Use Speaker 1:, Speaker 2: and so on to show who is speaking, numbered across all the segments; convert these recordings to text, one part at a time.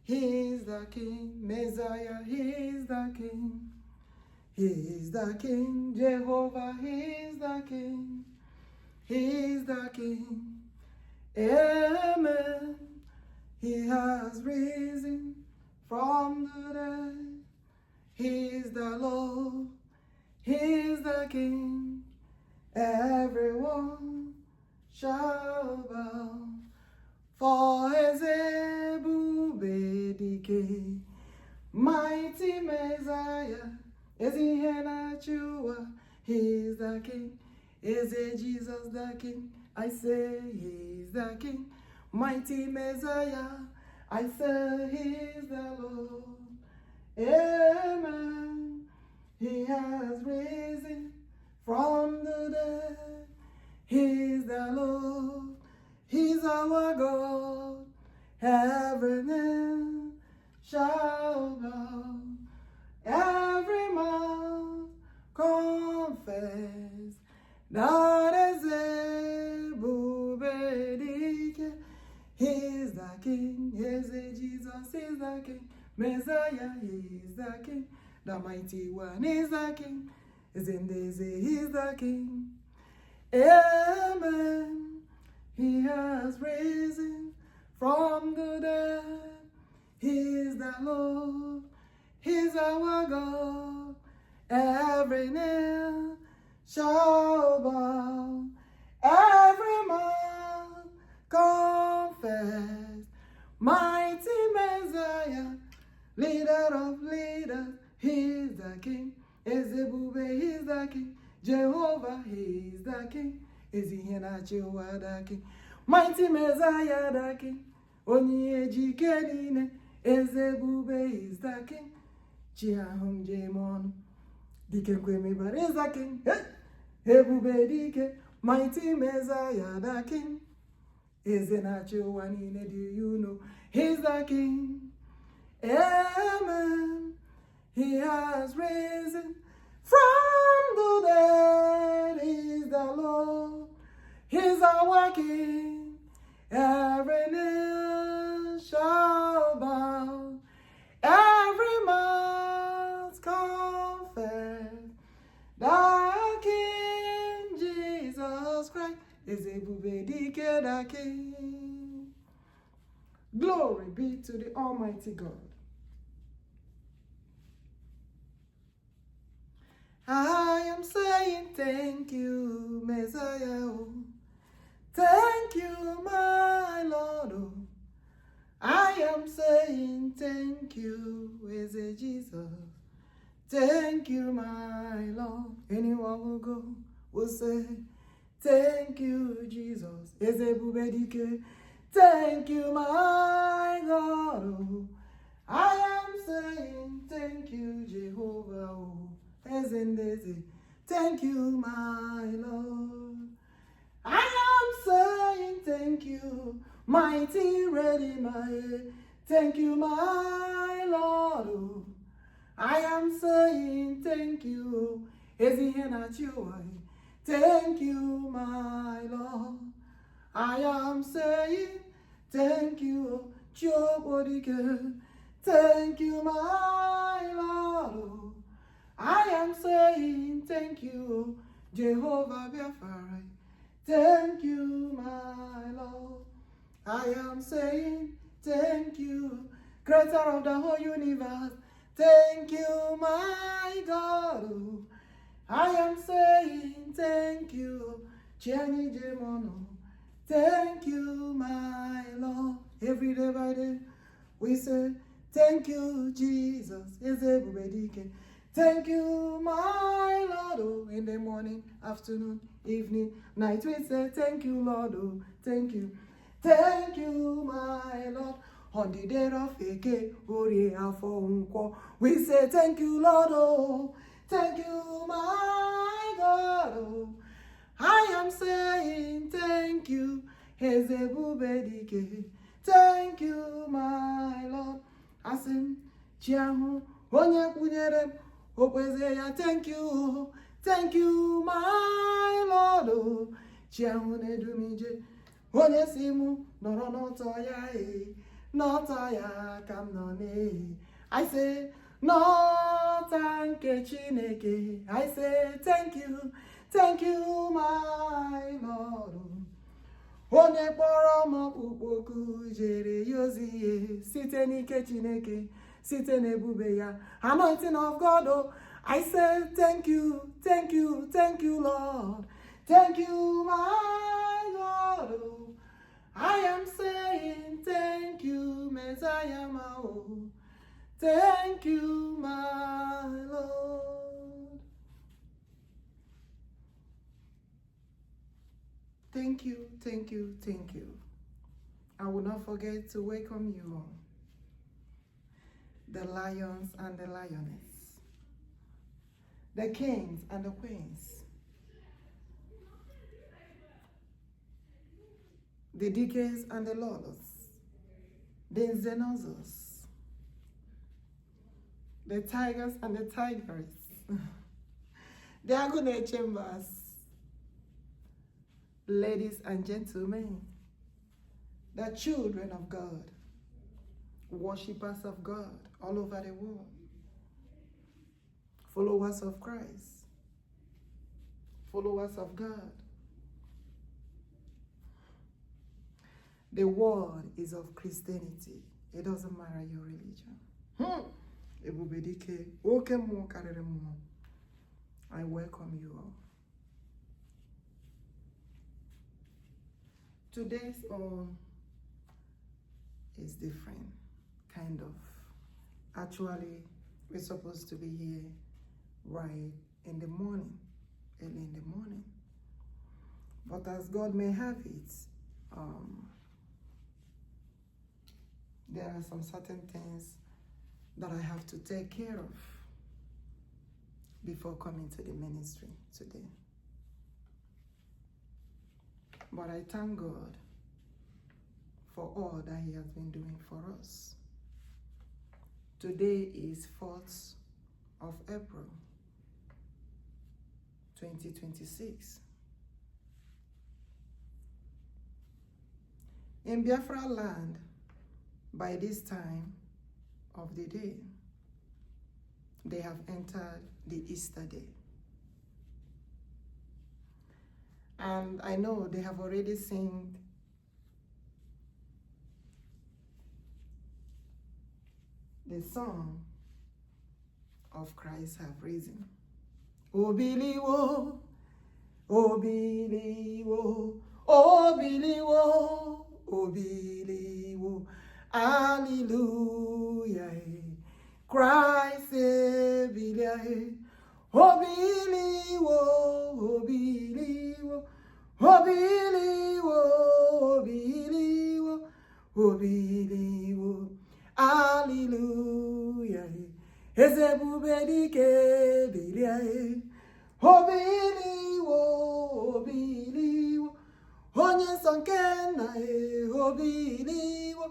Speaker 1: He's the King, Messiah, He's the King. He's the King, Jehovah, He's the King. He's the King. Amen. He has risen from the dead. He's the Lord. He's the King. Everyone shall bow for his ebubedike. Mighty Messiah is ihe na-achụwa. He's the King. Is it Jesus the King? I say He's the King. Mighty Messiah, I say He's the Lord. Amen. He has risen from the dead. He's the Lord. He's our God. Every knee shall bow. Every mouth confess that is ebubedike. He's the King. Yes, Jesus is the King. Messiah is the King. The mighty one is the King. Is in this, He's the King. Amen. He has risen from the dead. He's the Lord. He's our God. Every knee shall bow. Every mouth confess. Mighty Messiah, leader of leaders, He's the King. Ezebube, He's the King. Jehovah, He's the King. Ezihenachiwa, the King. Mighty Messiah, the King. Onyeji Kenine, Ezebube, He's the King. Chiahum Jemon, Dike Kwemibar is the King. Ebubedike, mighty Messiah, the King. Ezenachiwa Nine, do you know? He's the King. Amen. He has risen from the dead. He's the Lord. He's our King. Every knee shall bow. Every mouth confess that King Jesus Christ is ebubedike, the King. Glory be to the Almighty God. I am saying thank you, Messiah. Thank you, my Lord. I am saying thank you, is it Jesus? Thank you, my Lord. Anyone will go, will say, thank you, Jesus. Is it ebubedike? Thank you, my God. I am saying thank you, Jehovah. As in Daisy, thank you, my Lord. I am saying thank you, mighty Redeemer. Thank you, my Lord. I am saying thank you, Ezihenachiwa. Thank you, my Lord. I am saying thank you, Chukwuokikeabiam. Thank you, my Lord. I am saying thank you, Jehovah Biafra. Thank you, my Lord. I am saying thank you, Creator of the whole universe. Thank you, my God. I am saying thank you, Chiani Jemono. Thank you, my Lord. Every day by day, we say thank you, Jesus. Ezebubedike. Thank you, my Lord. Oh, in the morning, afternoon, evening, night, we say thank you, Lord. Oh, thank you. Thank you, my Lord. On the day of Eke, we say thank you, Lord. Oh, thank you, my God. Oh, I am saying thank you, Ezebubedike. Thank you, my Lord. Asim, Chiahu, Onye Kunyerem. Thank you, my Lord. Chiahune dumije, onye simu noro noto ya Nọta kam none. I say, Nọta nke Chineke. I say, thank you, my Lord. Onye kpọrọ m ọkpụkpọku jere ya ozi ihe site n'ike Chineke, site n'ebube ya. Anointing of God, oh, I say, thank you, Lord. Thank you, my Lord, oh. I am saying thank you, Messiah, oh. Thank you, my Lord. Thank you. I will not forget to welcome you all, the lions and the lioness, the kings and the queens, the deacons and the lords, the xenozos, the tigers and the tigers, the agony chambers, ladies and gentlemen, the children of God, worshippers of God all over the world, followers of Christ, followers of God. The world is of Christianity. It doesn't matter your religion. Ebubedike, oke mmụọ karịrị mmụọ. I welcome you all. Today's is different, kind of. Actually, we're supposed to be here right in the morning, early in the morning. But as God may have it, there are some certain things that I have to take care of before coming to the ministry today. But I thank God for all that He has been doing for us. Today is 4th of April, 2026. In BiafraLand, by this time of the day, they have entered the Easter day. And I know they have already sing the song of Christ have risen. Obiliwo, obiliwo, obiliwo, obiliwo, hallelujah. Christ ebilia, obiliwo, obiliwo, obiliwo, obiliwo, obiliwo, hallelujah. Ebubedike bilia, obiliwo, obiliwo, onye sonkena obiliwo,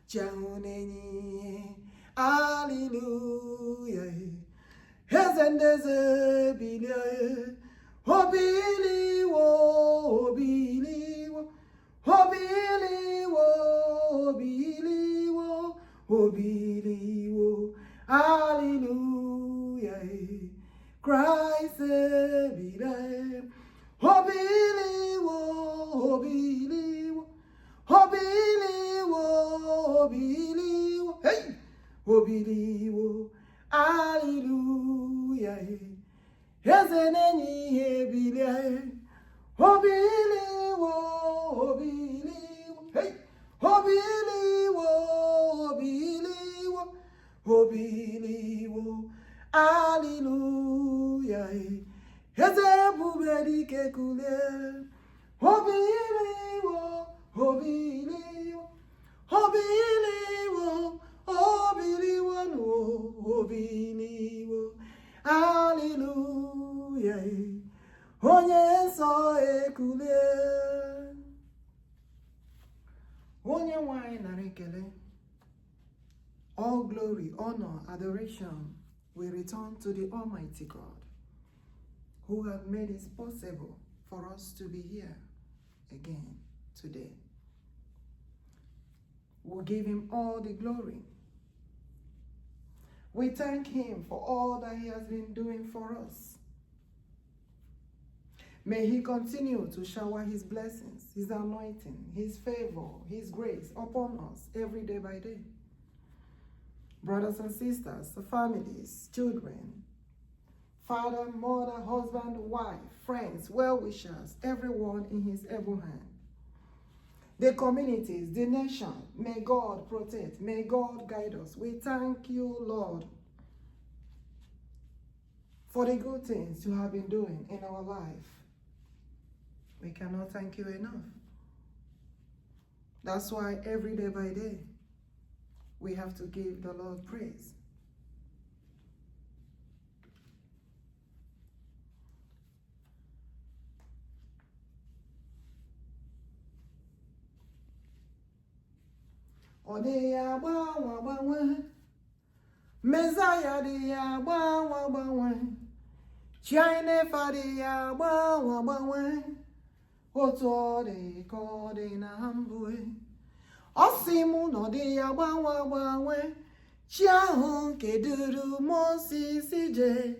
Speaker 1: jaunenyi, hallelujah. Ezendeze bilia, obiliwo, obiliwo, obiliwo, obiliwo, obiliwo, hallelujah. Christ ebilia, obiliwo, obiliwo, obiliwo, obiliwo, hey, obiliwo, hallelujah. Ezenenyi ebilia, obiliwo, obiliwo, hey, obiliwo, obiliwo, obiliwo, hallelujah. Ebubedike kule, obiliwo, obiliwo, obiliwo, obiliwo, no, obiliwo, hallelujah. Onye nsọ ekule, onye nwanyị nara ekele. All glory, honor, adoration will return to the Almighty God, who have made it possible for us to be here again today. will give him all the glory. We thank him for all that he has been doing for us. May he continue to shower his blessings, his anointing, his favor, his grace upon us every day by day. Brothers and sisters, families, children, father, mother, husband, wife, friends, well-wishers, everyone in his able hand. The communities, the nation, may God protect, may God guide us. We thank you, Lord, for the good things you have been doing in our life. We cannot thank you enough. That's why every day by day, we have to give the Lord praise. Odeya gbanwe gbanwe, Messiah dị ya gbanwe gbanwe, Chinefa dị ya gbanwe gbanwe, otu ọ dị ka ọ dị na mbụ. Ọ sị mụ na ọ dị ya gbanwe gbanwe, chi ahụ nke duru Moses ije.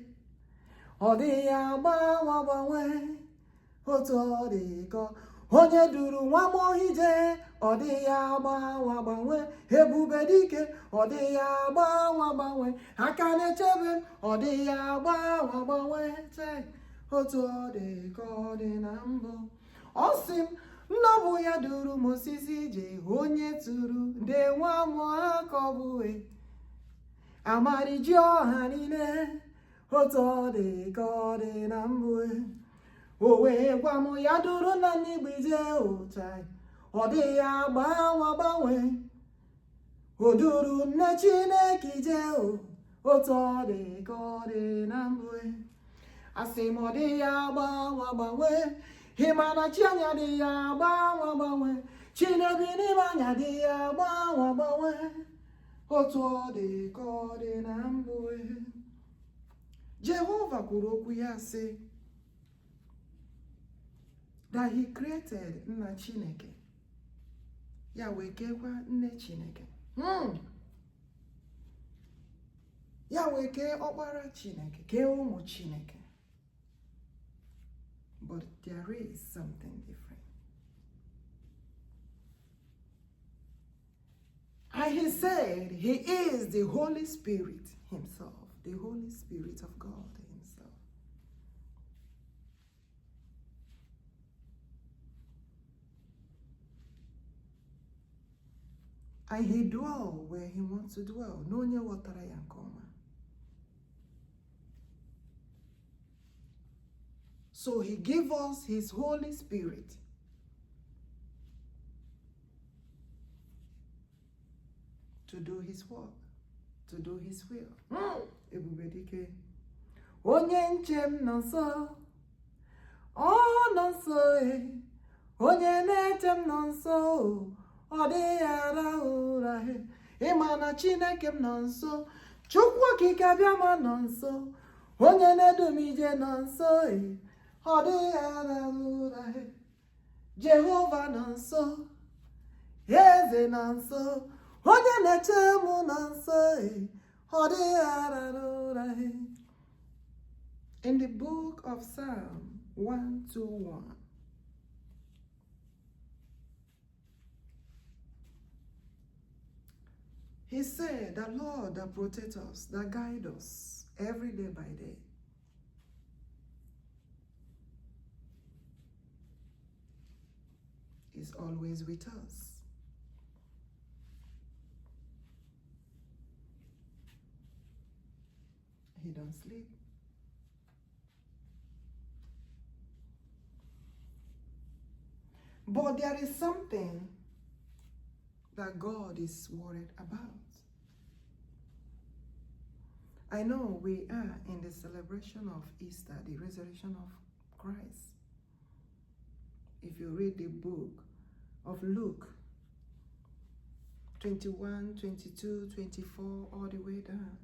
Speaker 1: Ọ dị ya gbanwe gbanwe, otu ọ dị ka onye duru nwa mmụọ ije. Ọ dị ya gbanwe gbanwe, ebubedike. Ọ dị ya gbanwe gbanwe, aka na-echebe. Ọ dị ya gbanwe gbanwe, otu ọ dị ka ọ dị na mbụ. Ọ sị m na ọ bụ ya duru Moses ije, onye tụrụ nde nwa mmụọ aka ọ bụ amariji ọha niile. Otu ọ dị ka ọ dị na mbụ. O wee gwa m ya duru na n'igbe ije ụta. Ọ dị ya gbanwe gbanwe, o duru nne Chineke ije. Otu ọ dị ka ọ dị na mbụ. Asị m ọ dị ya gbanwe gbanwe, ịma na chi anya dị ya gbanwe gbanwe, chi na-ebi n'ime anya dị ya gbanwe gbanwe. Otu ọ dị ka ọ dị na mbụ. Jehova kwuru okwu ya sị, that he created nna Chineke, ya wee kekwa nne Chineke. Ya wee kee ọkpara Chineke, kee ụmụ Chineke. But there is something different. And he said he is the Holy Spirit himself, the Holy Spirit of God himself. And he dwells where he wants to dwell. No nye watara ya nke ọma. So he gave us his Holy Spirit to do his work, to do his will. Ebubedike. Onye nchem nọ nso, ọ nọ nso. Onye na-echem nọ nso, ọ dịghị arahụ ụra. Ịma na Chineke m nọ nso, Chukwuokikeabiama nọ nso, onye na-edu m ije nọ nso. Ọ dịghị arahụ ụra. Jehova nọ nso, Eze nọ nso, onye na-eche m nọ nso. Ọ dịghị arahụ ụra. In the book of Psalm 121, he said, the Lord that protects us, that guides us every day by day, is always with us. He don't sleep. But there is something that God is worried about. I know we are in the celebration of Easter, the resurrection of Christ. If you read the book of Luke 21, 22, 24, all the way down,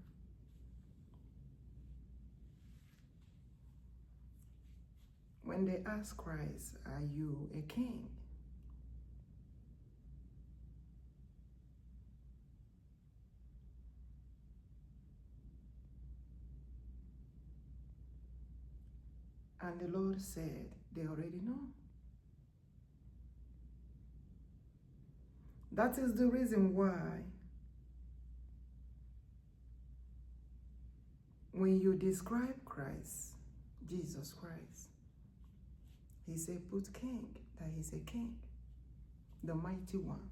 Speaker 1: when they ask Christ, are you a king? And the Lord said, they already know. That is the reason why when you describe Christ, Jesus Christ, he said, put king, that he's a king, the mighty one,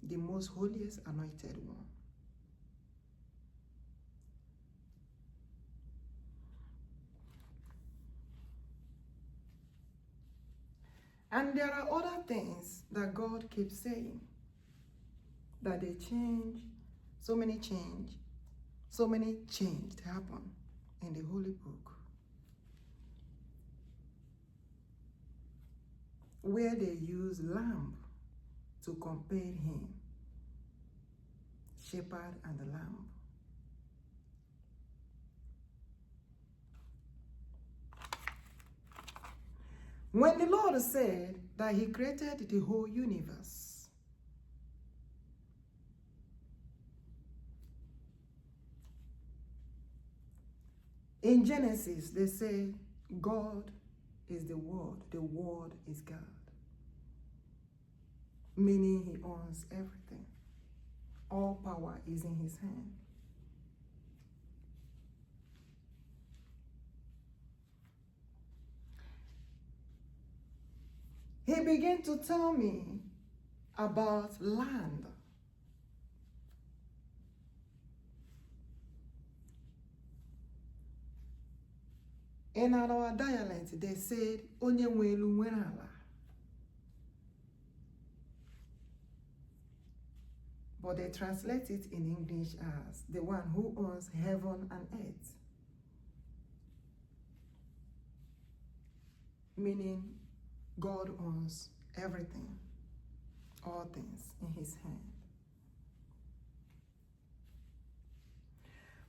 Speaker 1: the most holiest anointed one. And there are other things that God keeps saying, that they change, so many change happen in the Holy Book, where they use lamb to compare him, shepherd and the lamb. When the Lord said that he created the whole universe, in Genesis, they say God is the Word is God, meaning he owns everything. All power is in his hand. He began to tell me about land. In our dialect, they said, Onye nwelu nwere ala. But they translate it in English as the one who owns heaven and earth. Meaning, God owns everything, all things in his hand.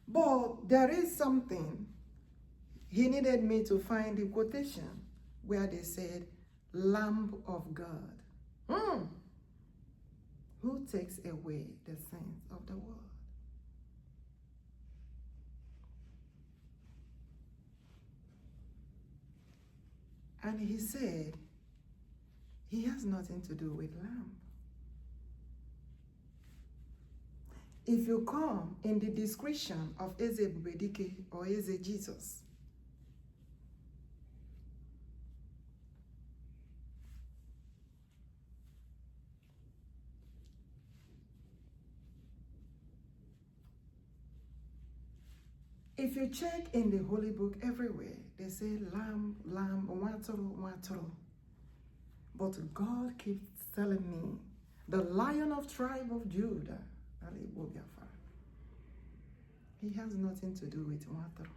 Speaker 1: But there is something, he needed me to find the quotation where they said, Lamb of God, who takes away the sins of the world. And he said, he has nothing to do with lamb. If you come in the description of ebubedike or Jesus, if you check in the Holy Book everywhere, they say lamb, lamb, watoro, watoro. But God keeps telling me, the Lion of tribe of Judah, Biafra, he has nothing to do with watoro.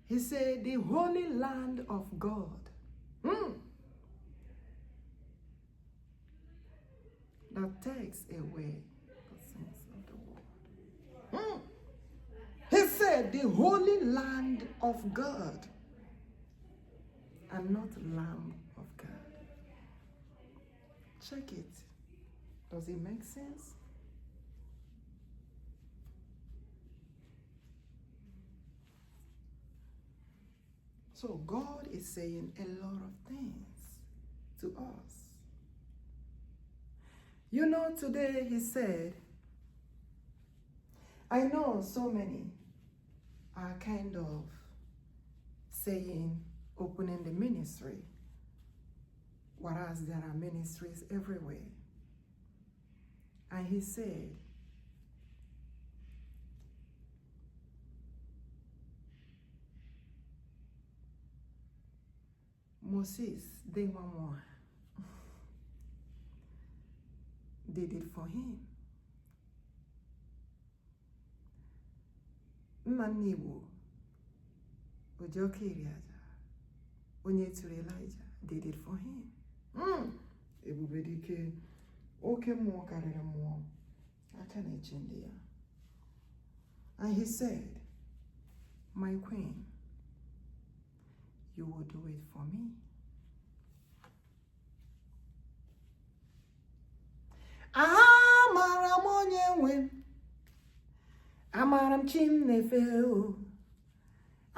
Speaker 1: He said, the Holy Land of God, that takes away the sins of the world. He said, the Holy Land of God, and not Lamb of God. Check it. Does it make sense? So God is saying a lot of things to us. You know, today he said, I know so many are kind of saying, opening the ministry, whereas there are ministries everywhere. And he said, Moses, they want more. Did it for him. Igbo, Chukwuokikeabiam, onye tụrụ Elijah, did it for him. Ebubedike, oke mmụọ karịrị mmụọ, aka na-eche ndị ya. And he said, my queen, you will do it for me. Amara m onye nwe, amara m chi m na-efe o,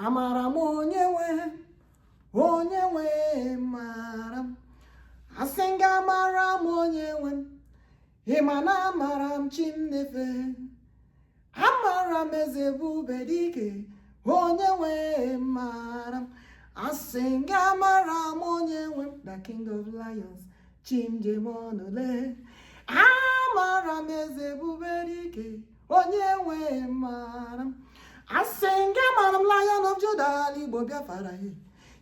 Speaker 1: amara m onye nwe mara m. Asị m gị amara m onye nwe m, ị ma na amara m chi m na-efe. Amara m eze ebubedike, onye nwe mara m. Asị m gị amara m onye nwe m, the king of lions, chi m jem ọnụle. Amara m eze ebubedike, onye nwe mara m. Asị m gị amara m lion of Judah, Igbo Biafra,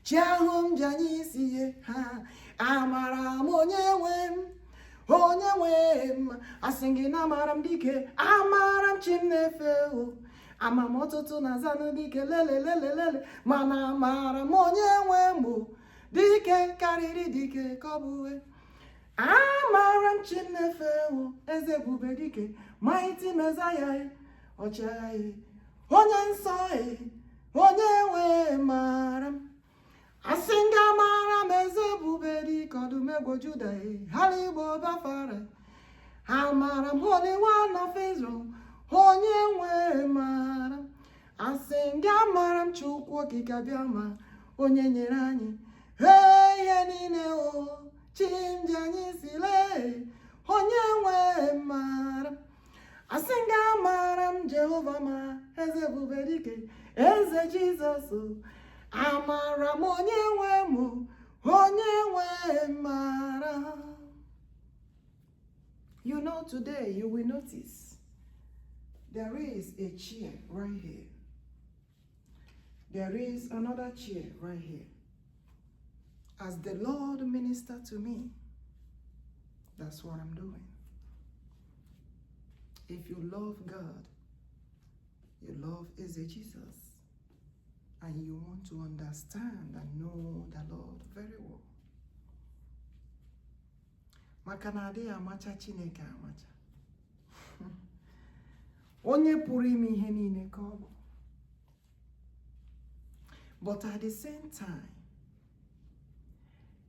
Speaker 1: chi ahụ m ji anyị isi ihe ha. Amara m onye nwe m, asị gị na amara m dike, amara m chi m na-efe o. Ama m ọtụtụ na-azanụ dike lele, mana amara m onye nwe m bụ dike karịrị dike ka ọ bụ uwe. Amara m chi m na-efe o, eze ebubedike, mighty Messiah, ọchịagha, onye nsọ, onye nwe mara m. Asị m gị amara m eze ebubedike, ọdụm egwu Juda, hala Igbo Biafra. Amara m Holy One of Israel, onye nwe mara m. Asị m gị amara m Chukwuokikeabiama, onye nyere anyị ihe niile o. Chi m ji anyị si lee, onye nwe mara m. Asị m gị amara m Jehova ma, eze ebubedike, eze Jizọs o. Amara m onye nwe m, onye nwe mara. You know, today you will notice there is a chair right here. There is another chair right here. As the Lord ministered to me, that's what I'm doing. If you love God, you love Eze Jesus, and you want to understand and know the Lord very well. Maka na adịghị amacha Chineke amacha. Onye pụrụ ime ihe niile ka ọ bụ. But at the same time,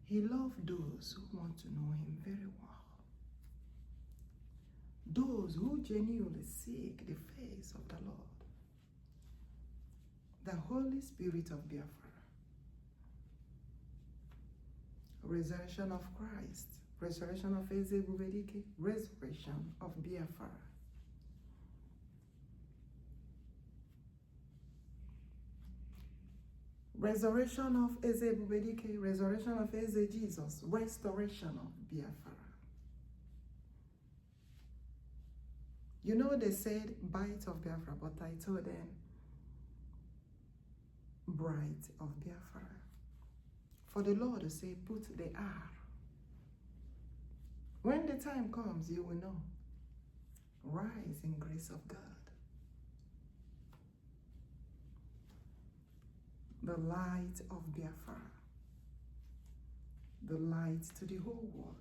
Speaker 1: he loved those who want to know him very well. Those who genuinely seek the face of the Lord. The Holy Spirit of Biafra. Resurrection of Christ. Resurrection of Eze ebubedike. Resurrection of Biafra. Resurrection of Eze ebubedike. Resurrection of Eze Jesus. Restoration of Biafra. You know, they said bite of Biafra, but I told them bright of Biafra. For the Lord to say, put the R. When the time comes, you will know. Rise in grace of God. The light of Biafra. The light to the whole world.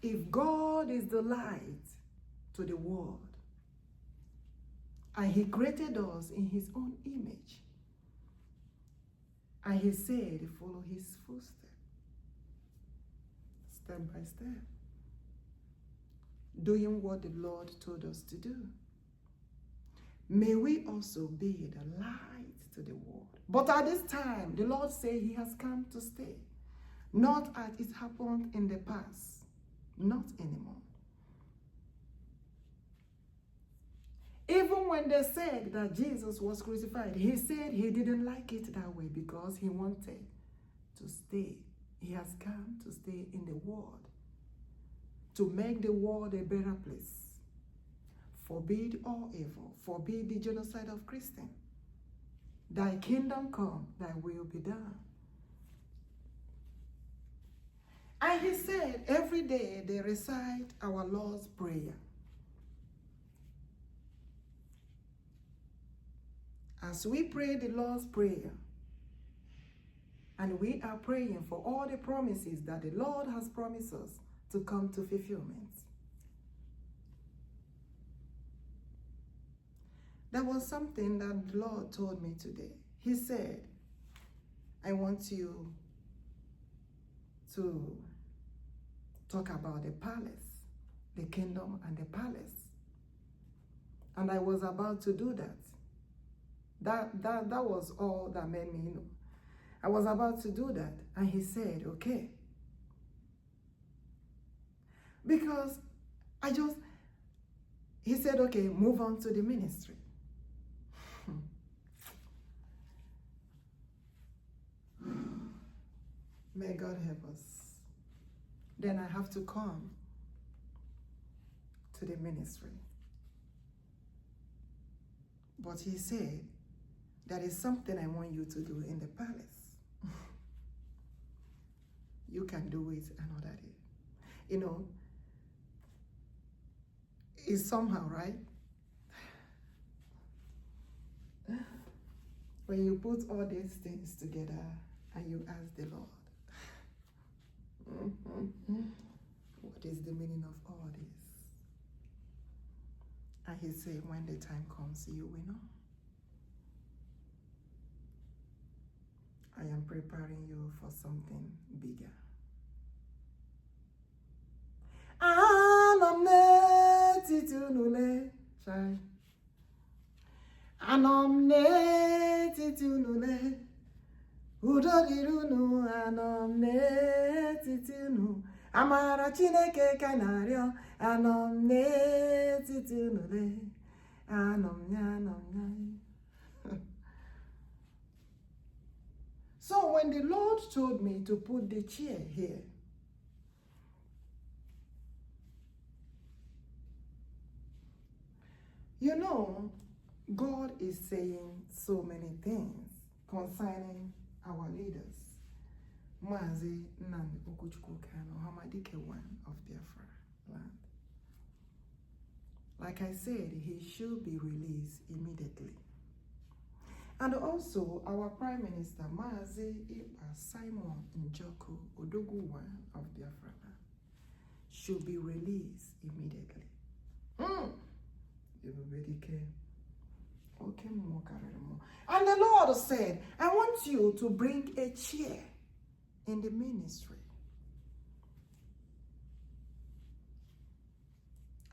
Speaker 1: If God is the light to the world, and he created us in his own image, and he said, follow his footsteps, step by step, doing what the Lord told us to do. May we also be the light to the world. But at this time, the Lord said he has come to stay. Not as it happened in the past. Not anymore. Even when they said that Jesus was crucified, he said he didn't like it that way because he wanted to stay. He has come to stay in the world, to make the world a better place. Forbid all evil, forbid the genocide of Christians. Thy kingdom come, thy will be done. And he said every day they recite our Lord's Prayer. As we pray the Lord's Prayer, and we are praying for all the promises that the Lord has promised us to come to fulfillment. That was something that the Lord told me today. He said, I want you to talk about the palace, the kingdom and the palace. And I was about to do that. That was all that made me know. I was about to do that, and he said, okay. Because he said, okay, move on to the ministry. May God help us. Then I have to come to the ministry. But he said, there is something I want you to do in the palace. You can do it another day. You know, it's somehow, right? When you put all these things together and you ask the Lord, what is the meaning of all this? And he said, when the time comes, you will know. I am preparing you for something bigger. Amara Chineke kanario anom n'etiti unu anom. So when the Lord told me to put the chair here, you know, God is saying so many things concerning our leaders. Mazi Nnamdi OHAMADIKE one of BiafraLand. Like I said, he should be released immediately. And also, our Prime Minister, Mazi Ekpa Simon Njoku, ODOGWU one of BiafraLand, should be released immediately. Ebubedike. Okay, and the Lord said, I want you to bring a chair in the ministry.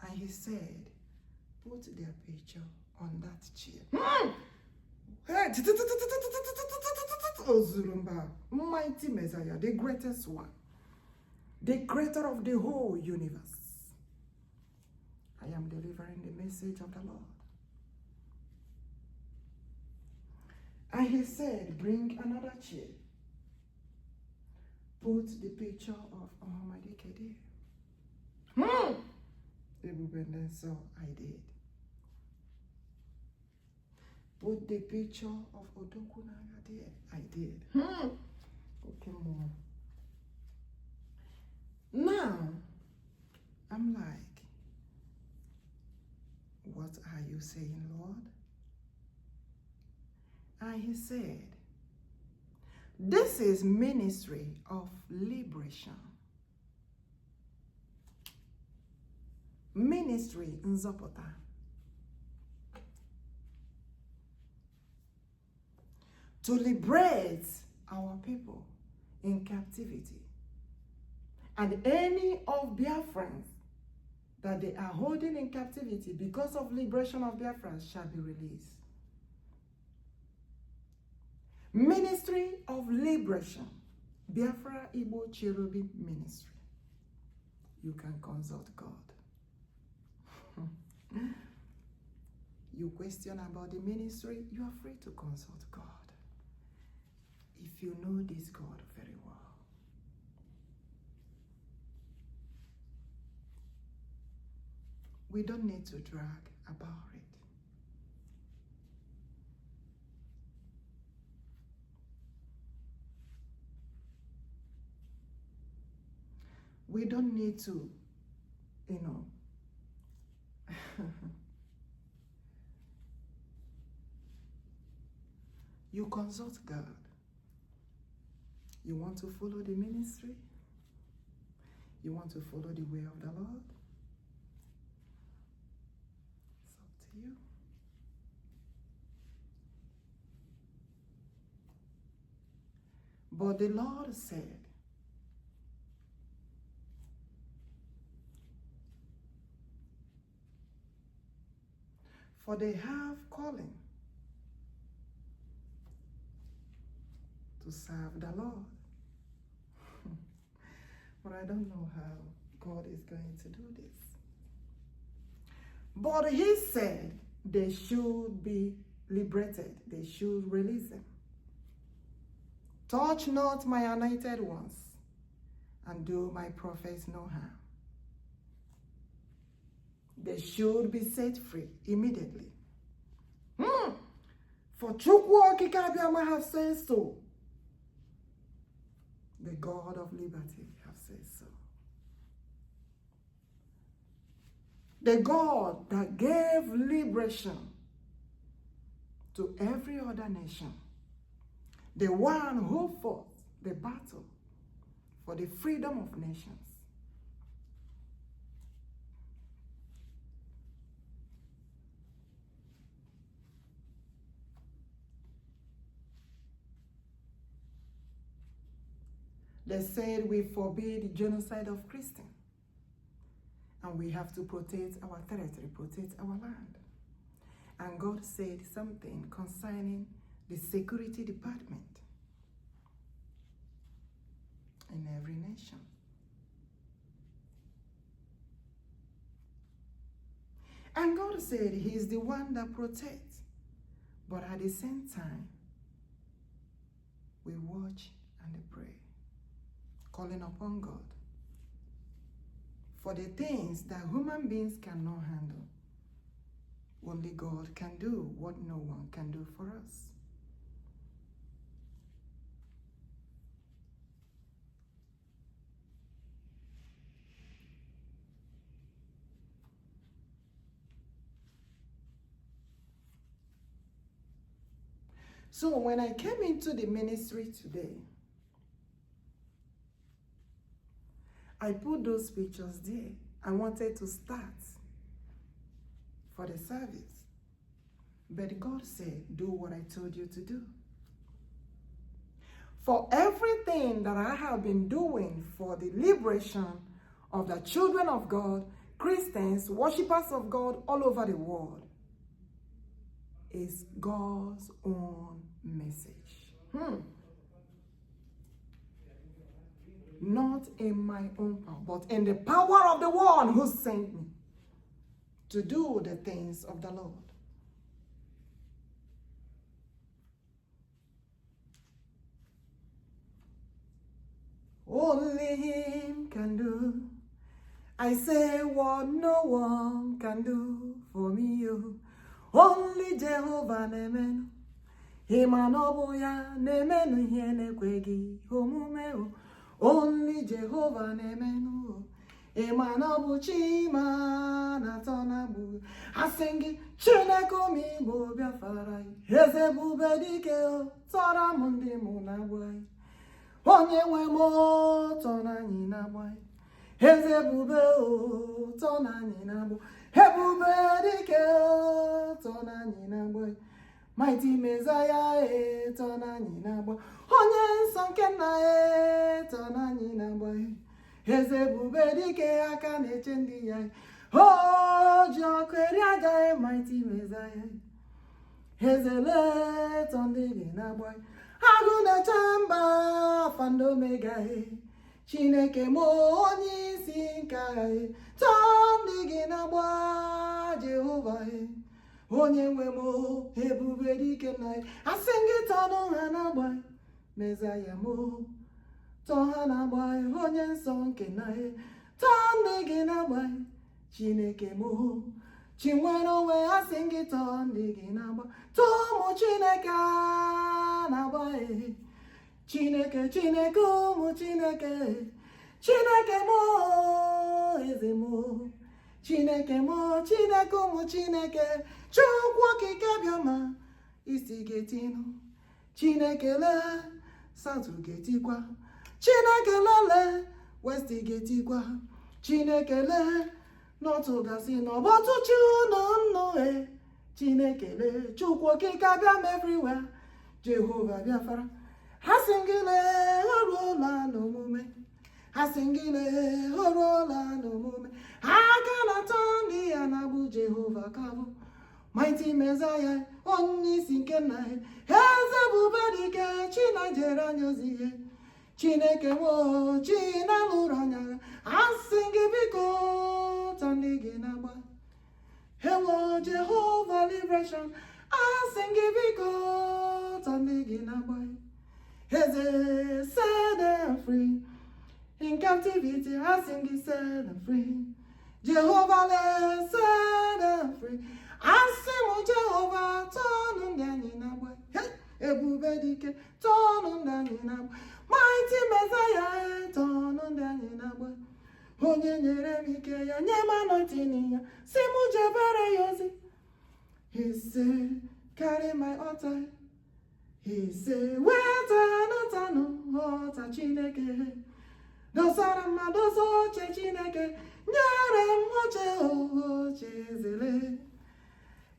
Speaker 1: And he said, put their picture on that chair. Mighty Messiah, the greatest one, the creator of the whole universe. I am delivering the message of the Lord. And he said, bring another chair. Put the picture of OHAMADIKE there. So I did. Put the picture of ODOGWU there. I did. Okay, more. Now, I'm like, what are you saying, Lord? And he said, this is ministry of liberation. Ministry nzopota. To liberate our people in captivity. And any of Biafrans that they are holding in captivity because of liberation of Biafrans shall be released. Ministry of Liberation, Biafra Igbo CHERUBIM Ministry. You can consult God. You question about the ministry, you are free to consult God. If you know this God very well. We don't need to drag about it. We don't need to, you know, you consult God. You want to follow the ministry? You want to follow the way of the Lord? It's up to you. But the Lord said, for they have calling serve the Lord. But I don't know how God is going to do this. But he said they should be liberated. They should release them. Touch not my anointed ones, and do my prophets no harm. They should be set free immediately. For Chukwuokikeabiama have said so. The God of liberty have said so. The God that gave liberation to every other nation. The one who fought the battle for the freedom of nations. They said we forbid the genocide of Christians. And we have to protect our territory, protect our land. And God said something concerning the security department in every nation. And God said he's the one that protects. But at the same time, we watch and pray, calling upon God for the things that human beings cannot handle. Only God can do what no one can do for us. So when I came into the ministry today, I put those pictures there. I wanted to start for the service. But God said, do what I told you to do. For everything that I have been doing for the liberation of the children of God, Christians, worshippers of God all over the world, is God's own message. Not in my own power, but in the power of the one who sent me to do the things of the Lord. Only him can do. I say what no one can do for me. Only Jehovah nemenu. Himanobuya nemenu hiene kwegi homumeo. Only Jehovah nemenu. Emanobu chima na tonabu. Asengi chinekomi bo Biafra. Ebubedike tora mundi munabwai. Onye wemo tona ninabwai. Ebube o tona ninabu. Ebubedike tona ninabwai. Mighty Messiah tona ninabwai. Onye nsọ nke nna tona ninabwai. Ebubedike aka na-eche ndị ya. O ji ọkụ eri aja mighty Messiah. Ezele tondi gị na-agbai. Agụ na-eche mba fanda omega. Chineke m onye isi nke agha. Tondi gị na-agba Jehova. Onye nwe m ebubedike na asị gị tọnụ ha na-agba Messiah m. Tọ ha na-agba onye nsọ nke na tondi gị na-agba Chineke m. Chinwere onwe asị gị tondi gị na-agba. Tụmụ Chineke na-agba Chineke Chineke ụmụ Chineke. Chineke m eze m. Chineke m Chineke ụmụ Chineke. Chukwuokikeabiama isi ga-etinu. Chineke le South ga-etikwa. Chineke lele West ga-etikwa. Chineke le North gasị n'ọbọtụchi ụnụ Chineke le Chukwuokikeabiam everywhere. Jehovah Biafra. Ha singile ọrụọla n'omume. Ha singile ọrụọla n'omume. Ha ka na-atọ ndị ya na-abụ Jehovah kabụ. mighty Messiah, only sinking night. Has ebubedike, China Jeranyozie, Chineke wo, China Luranya, I sing biko, Tandiginaba. Hello, Jehovah liberation, I sing biko, Tandiginaba. Heze set them free. In captivity, I sing it, set them free. Jehovah, let set them free. I sing Jehovah, turn on the Ninabwe. Hey, ebubedike, turn on the Ninabwe. Mighty Messiah, turn on the Ninabwe. Onye nyere mike ya, nyema notinia. Simu jebere yozi. He said, carry my altar. He said, wetano, altar Chineke. Dosara madoso che Chineke. Nyere moche zele.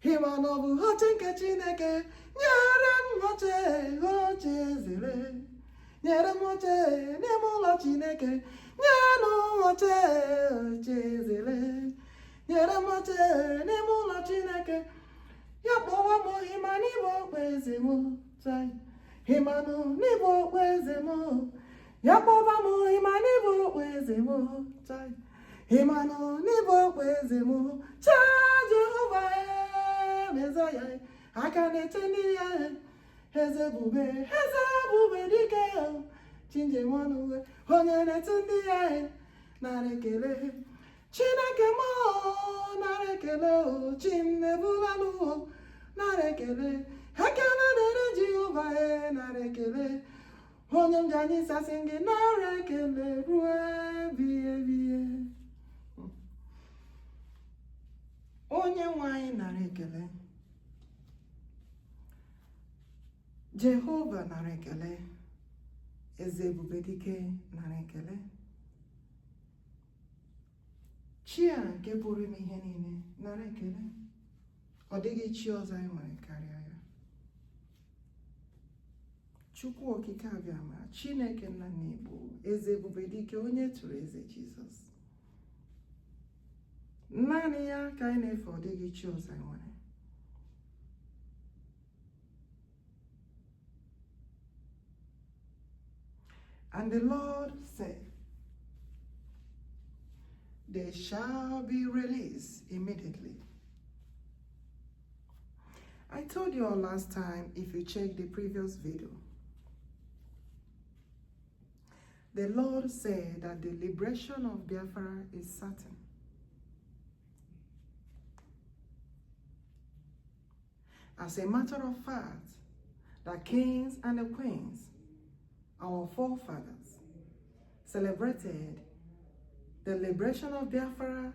Speaker 1: Himanobu hochenke Chineke. Nyere moche zele. Nyere moche nemulo Chineke. Nyere moche zele. Nyere moche nemulo Chineke. Yapowa mo himani bo kweze mo. Himanu nibo kweze mo. Yapowa mo himani bo kweze mo. Himanu nibo kweze mo. Cha Jehovah Messiah. Akaneteni ya. Heze bube dike. Chinje mwanuwe. Honye neteni ya. Narekele. Chineke mo. Narekele. Chimne bulalu. Narekele. Hekele nere Jehovah. Narekele. Honye mjani sasingi. Narekele. Rue biye. Onye nwanyị nara ekele. Jehova nara ekele. Eze ebubedike nara ekele. Chi a nke pụrụ ime ihe niile nara ekele. Ọ dịghị chi ọzọ anyị nwere karịa ya. Chukwuokikeabiama, Chineke nna n'Igbo, eze ebubedike onye tụrụ eze Jizọs. Naanị ya ka anyị na-efe, ọ dịghị chi ọzọ anyị nwere. And the Lord said, they shall be released immediately. I told you all last time, if you check the previous video, the Lord said that the liberation of Biafra is certain. As a matter of fact, the kings and the queens, our forefathers, celebrated the liberation of Biafra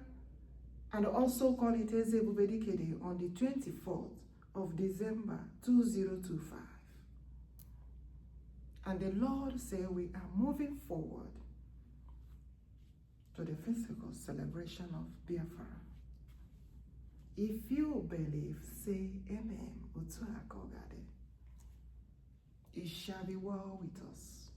Speaker 1: and also call it Eze Ebubedike Day on the 24th of December 2025. And the Lord said we are moving forward to the physical celebration of Biafra. If you believe, say amen. It shall be well with us.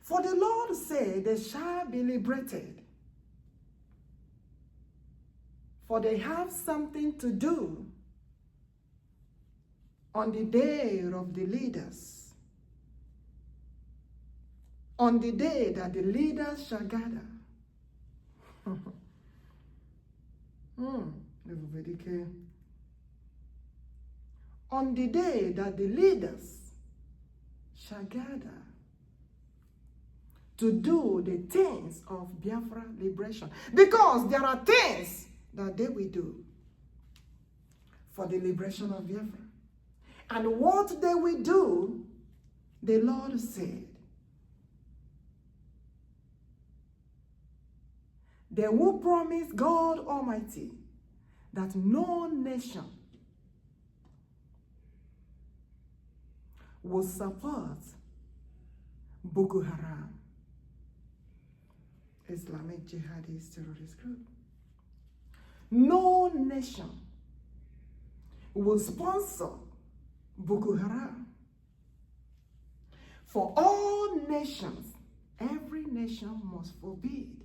Speaker 1: For the Lord said, they shall be liberated. For they have something to do on the day of the leaders. On the day that the leaders shall gather. On the day that the leaders shall gather to do the things of Biafra liberation. Because there are things that they will do for the liberation of Biafra. And what they will do, the Lord said, they will promise God Almighty that no nation will support bokoharam, Islamic jihadist terrorist group. No nation will sponsor bokoharam, For all nations, every nation must forbid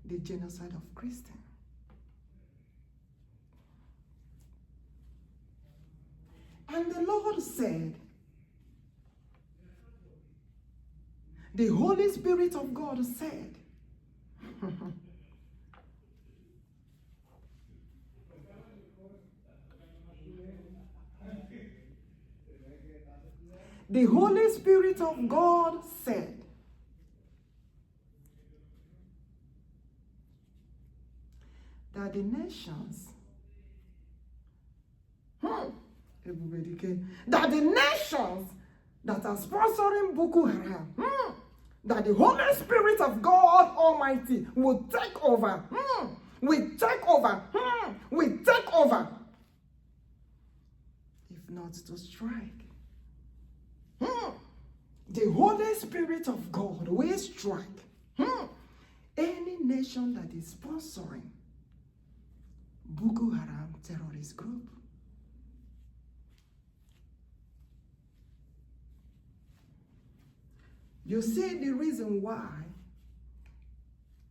Speaker 1: the genocide of Christians. And the Lord said, the Holy Spirit of God said, the Holy Spirit of God said that the nations, ebubedike, that the nations that are sponsoring Boko Haram, that the Holy Spirit of God Almighty will take over, will take over, will take over, if not to strike. The Holy Spirit of God will strike any nation that is sponsoring Boko Haram terrorist group. You see the reason why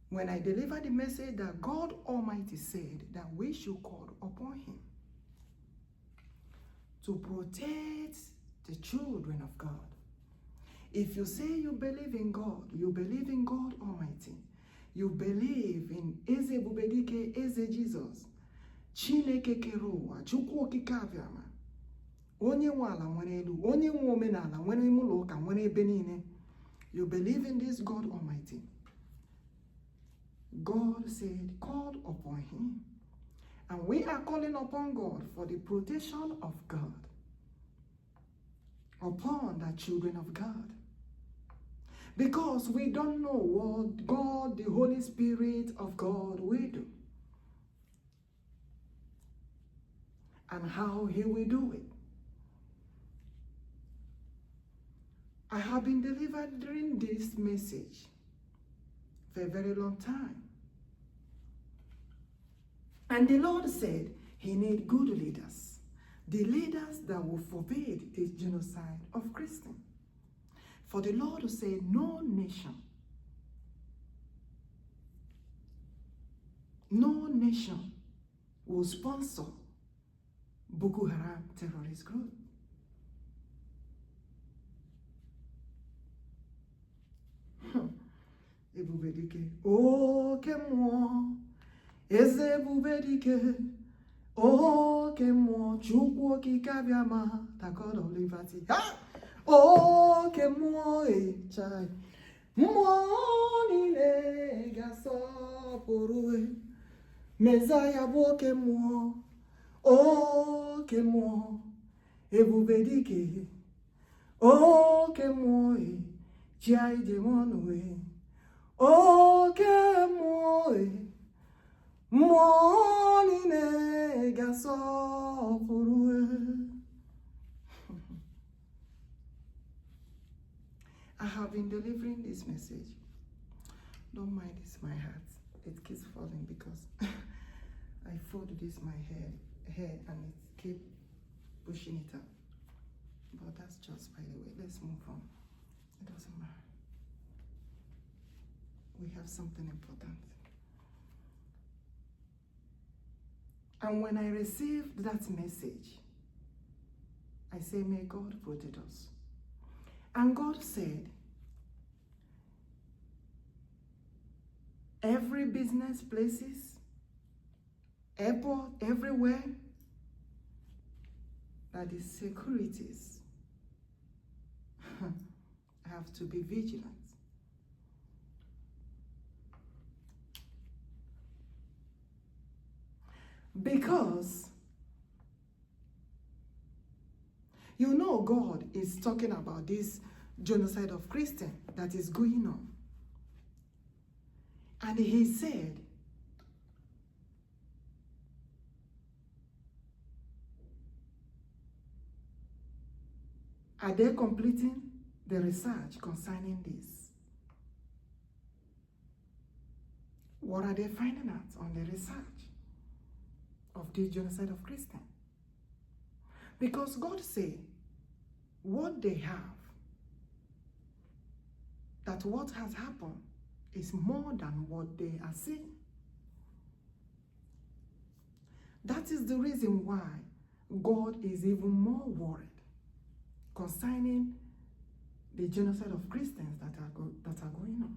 Speaker 1: when I delivered the message that God Almighty said that we should call upon him to protect the children of God. If you say you believe in God, you believe in God Almighty, you believe in Eze Ebubedike, Eze Jesus, Chineke keruwa, Chukwuokikeabiama, onye nwe ala nwere elu, onye nwe omenala nwere ime ụlọ ụka nwere ebe niile. You believe in this God Almighty. God said, call upon him. And we are calling upon God for the protection of God upon the children of God. Because we don't know what God, the Holy Spirit of God, will do. And how he will do it. I have been delivering this message for a very long time. And the Lord said he needs good leaders. The leaders that will forbid the genocide of Christians. For the Lord said no nation will sponsor Boko Haram terrorist group. Ebubedike, oh kemo, eze ebubedike, oh kemo, chukwuokikeabiama, the God of liberty. Oh kemo, chai, monile gaso porue, Messiah bo kemo, oh kemo, ebubedike, oh kemo, chai demonwe. Okay, morning, gaso I have been delivering this message. Don't mind this, my heart. It keeps falling because I fold this my hair and it keeps pushing it up. But that's just by the way. Let's move on. It doesn't matter. We have something important. And when I received that message, I say, may God protect us. And God said, every business places, airport, everywhere, that the securities have to be vigilant. Because you know God is talking about this genocide of Christians that is going on. And he said, are they completing the research concerning this? What are they finding out on the research of the genocide of Christians? Because God said, what they have that what has happened is more than what they are seeing. That is the reason why God is even more worried concerning the genocide of Christians that are going on.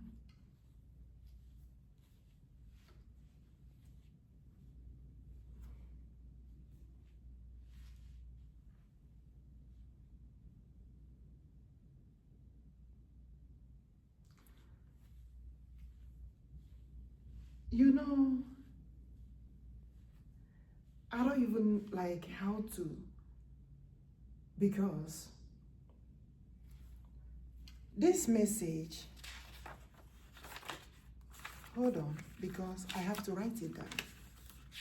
Speaker 1: You know, I don't even like how to, because this message, hold on, because I have to write it down.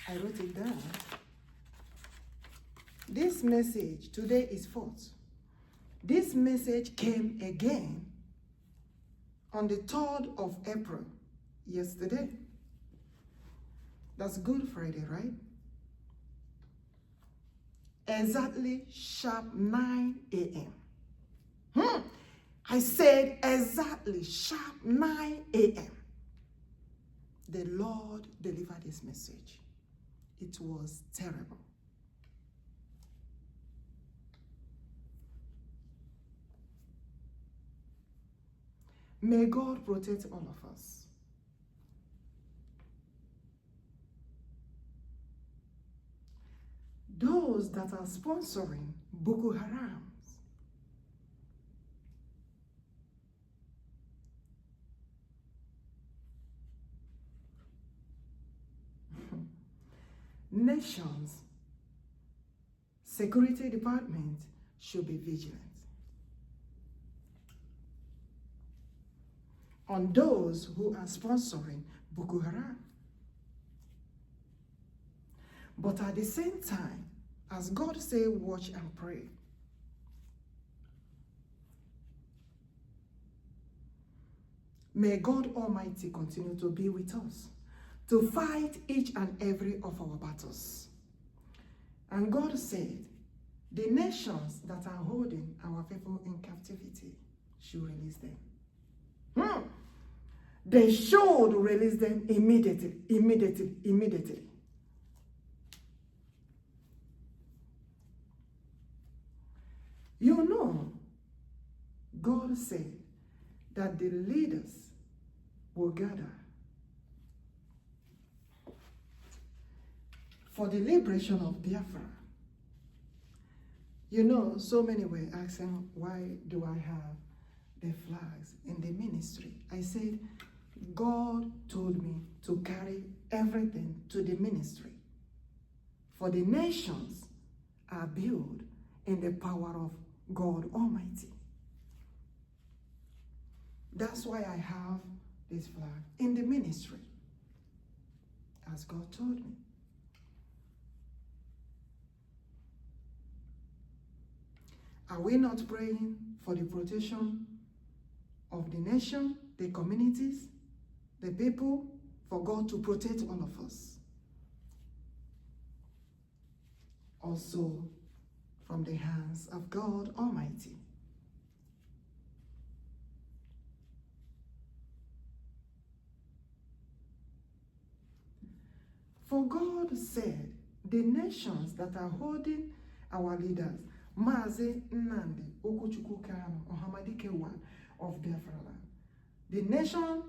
Speaker 1: I wrote it down. This message, today is 4th. This message came again on the 3rd of April, yesterday. That's Good Friday, right? Exactly sharp 9 a.m. I said exactly sharp 9 a.m. The Lord delivered this message. It was terrible. May God protect all of us. Those that are sponsoring bokoharam, nations, security department should be vigilant on those who are sponsoring bokoharam. But at the same time, as God said, watch and pray. May God Almighty continue to be with us, to fight each and every of our battles. And God said, the nations that are holding our people in captivity should release them. They should release them immediately. You know, God said that the leaders will gather for the liberation of Biafra. You know, so many were asking, why do I have the flags in the ministry? I said, God told me to carry everything to the ministry. For the nations are built in the power of God Almighty. That's why I have this flag in the ministry, as God told me. Are we not praying for the protection of the nation, the communities, the people, for God to protect all of us? Also, from the hands of God Almighty. For God said, the nations that are holding our leaders, Mazi Nnamdi, Chukwuokikeabiam, OHAMADIKE of BiafraLand, the nation,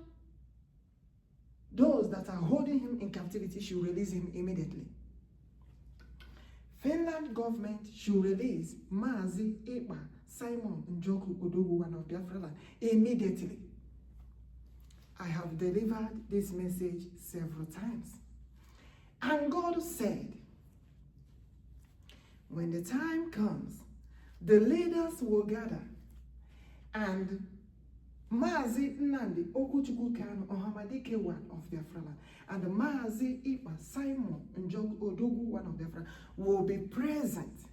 Speaker 1: those that are holding him in captivity should release him immediately. Finland government should release Mazi Ekpa, Njoku, ODOGWU of BiafraLand immediately. I have delivered this message several times. And God said, when the time comes, the leaders will gather, and Mazi Nnamdi, Chukwuokikeabiam, OHAMADIKE of BiafraLand, and Mazi Ekpa, Njoku, ODOGWU of BiafraLand will be present.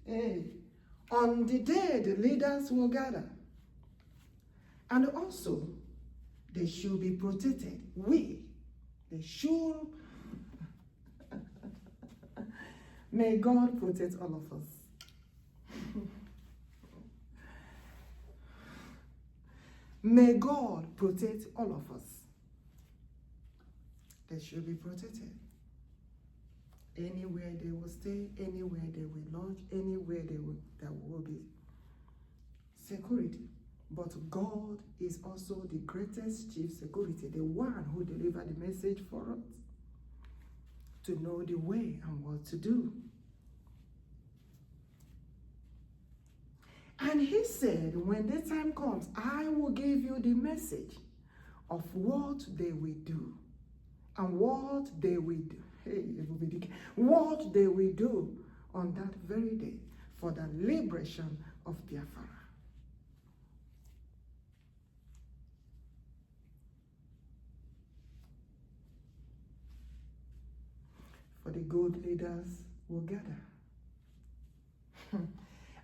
Speaker 1: Hey. On the day the leaders will gather, and also they should be protected. They should. May God protect all of us. May God protect all of us. They should be protected. Anywhere they will stay, anywhere they will lodge, anywhere there will be security. But God is also the greatest chief security, the one who delivered the message for us to know the way and what to do. And he said, when the time comes, I will give you the message of what they will do and what they will do. Hey, ebubedike, what they will do on that very day for the liberation of Biafra. For the good leaders will gather.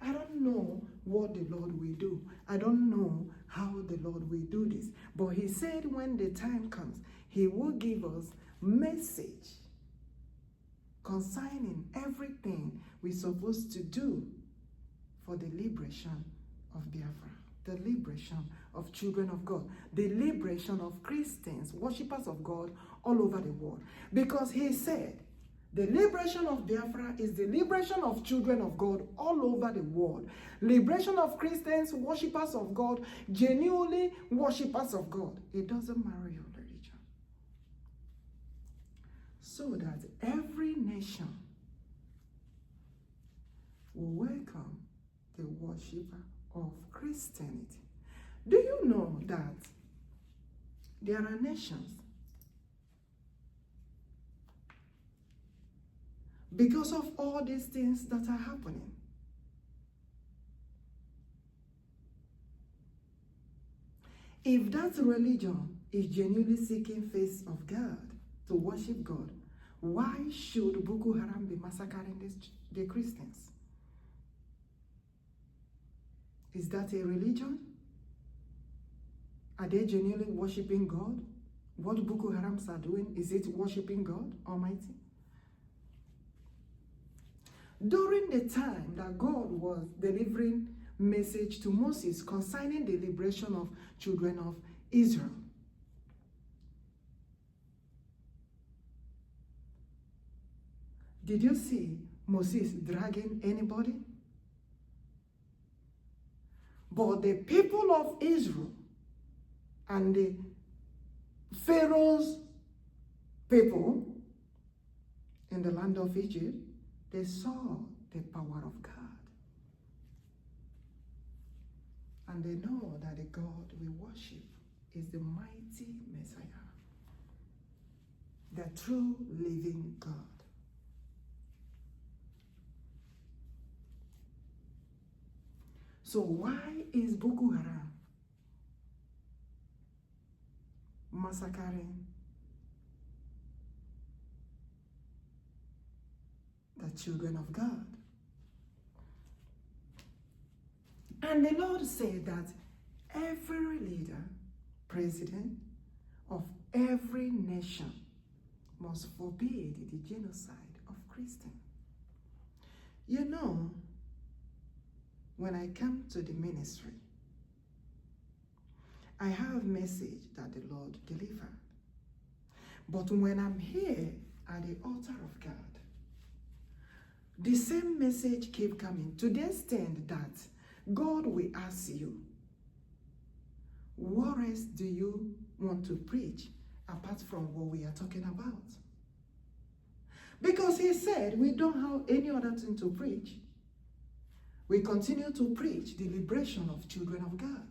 Speaker 1: I don't know what the Lord will do. I don't know how the Lord will do this. But he said when the time comes, he will give us message concerning everything we're supposed to do for the liberation of Biafra, the liberation of children of God, the liberation of Christians, worshippers of God all over the world. Because he said, the liberation of Biafra is the liberation of children of God all over the world. Liberation of Christians, worshippers of God, genuinely worshippers of God. It doesn't matter your religion. So that every nation will welcome the worshipper of Christianity. Do you know that there are nations, because of all these things that are happening, if that religion is genuinely seeking face of God, to worship God, why should Boko Haram be massacring the Christians? Is that a religion? Are they genuinely worshiping God? What Boko Harams are doing, is it worshiping God Almighty? During the time that God was delivering message to Moses concerning the liberation of children of Israel, did you see Moses dragging anybody? But the people of Israel and the Pharaoh's people in the land of Egypt, they saw the power of God. And they know that the God we worship is the mighty Messiah, the true living God. So why is Boko Haram massacring the children of God? And the Lord said that every leader, president of every nation must forbid the genocide of Christians. You know, when I come to the ministry, I have a message that the Lord delivered. But when I'm here at the altar of God, the same message keep coming to the extent that God will ask you, what else do you want to preach apart from what we are talking about? Because he said we don't have any other thing to preach. We continue to preach the liberation of children of God.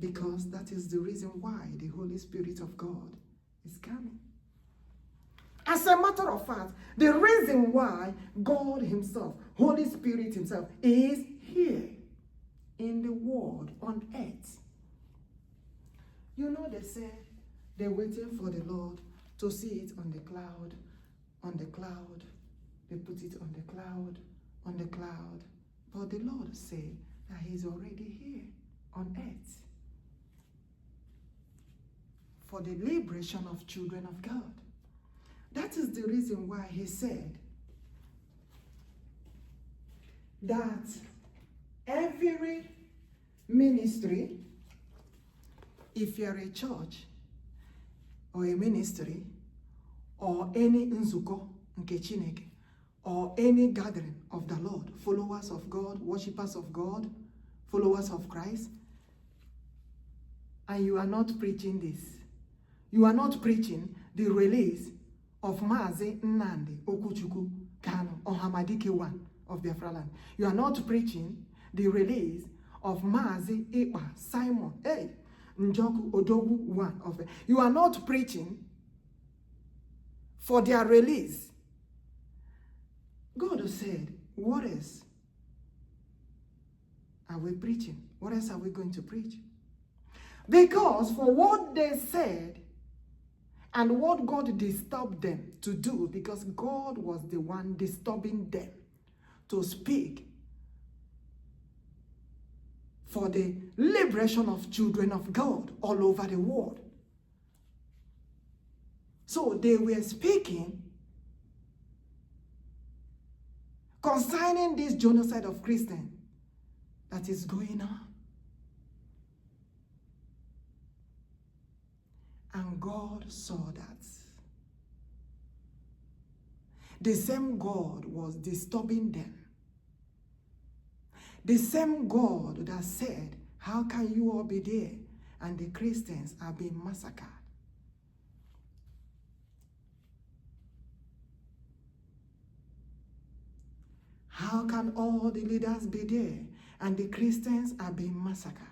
Speaker 1: Because that is the reason why the Holy Spirit of God is coming. As a matter of fact, the reason why God himself, Holy Spirit himself, is here in the world, on earth. You know, they say they're waiting for the Lord to see it on the cloud, on the cloud. They put it on the cloud, on the cloud. But the Lord said that he's already here on earth for the liberation of children of God. That is the reason why he said that every ministry, if you're a church or a ministry or any nzuko nke Chineke or any gathering of the Lord, followers of God, worshippers of God, followers of Christ, and you are not preaching this, you are not preaching the release of Mazi Nnamdi Okuchukwu Kanu, OHAMADIKE 1 of BiafraLand. You are not preaching the release of Mazi Ekpa, Simon, Njoku, ODOGWU 1 of it. You are not preaching for their release. God said, what else are we preaching? What else are we going to preach? Because for what they said and what God disturbed them to do, because God was the one disturbing them to speak for the liberation of children of God all over the world. So they were speaking concerning this genocide of Christians that is going on. And God saw that. The same God was disturbing them. The same God that said, how can you all be there? And the Christians are being massacred. How can all the leaders be there and the Christians are being massacred?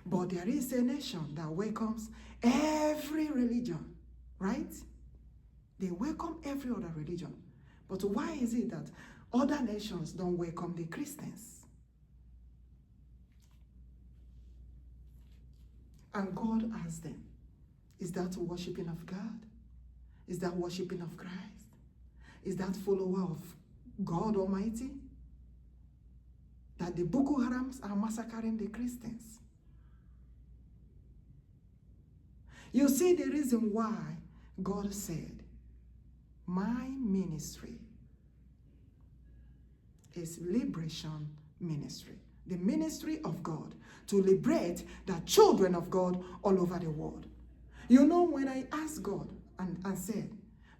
Speaker 1: But there is a nation that welcomes every religion, right? They welcome every other religion. But why is it that other nations don't welcome the Christians? And God asked them, is that worshiping of God? Is that worshiping of Christ? Is that follower of God Almighty? That the bokoharams are massacring the Christians? You see the reason why God said, my ministry is liberation ministry. The ministry of God to liberate the children of God all over the world. You know, when I asked God and said,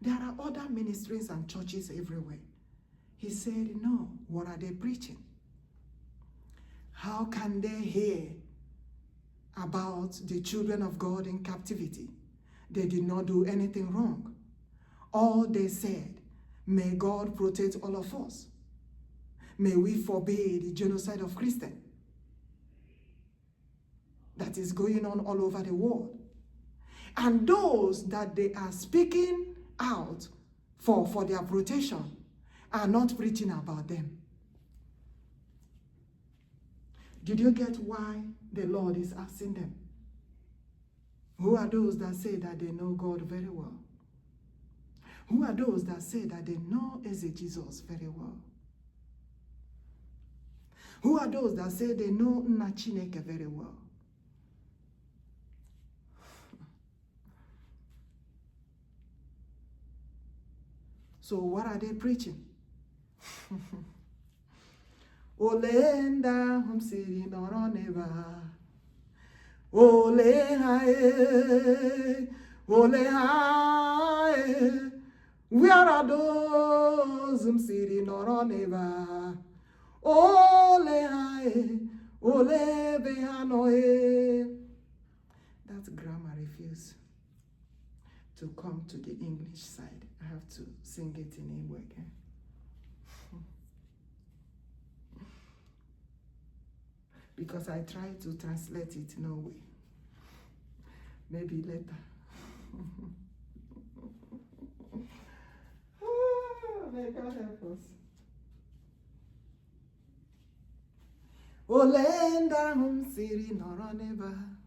Speaker 1: there are other ministries and churches everywhere. He said, no, what are they preaching? How can they hear about the children of God in captivity? They did not do anything wrong. All they said, may God protect all of us. May we forbid the genocide of Christians that is going on all over the world. And those that they are speaking out for their protection are not preaching about them. Did you get why the Lord is asking them? Who are those that say that they know God very well? Who are those that say that they know Jesus very well? Who are those that say they know Nna Chineke very well? So what are they preaching? Ole nda hum siri nọrọ n'ebe a. Ole ha e, ole ha e. Where are those hum siri nọrọ n'ebe a? Ole ha e, ole be ha no e. That grammar refused to come to the English side. I have to sing it in Igbo again. Because I tried to translate it, no way. Maybe later. May God help us. Ole nda hum siri nọrọ n'ebe a.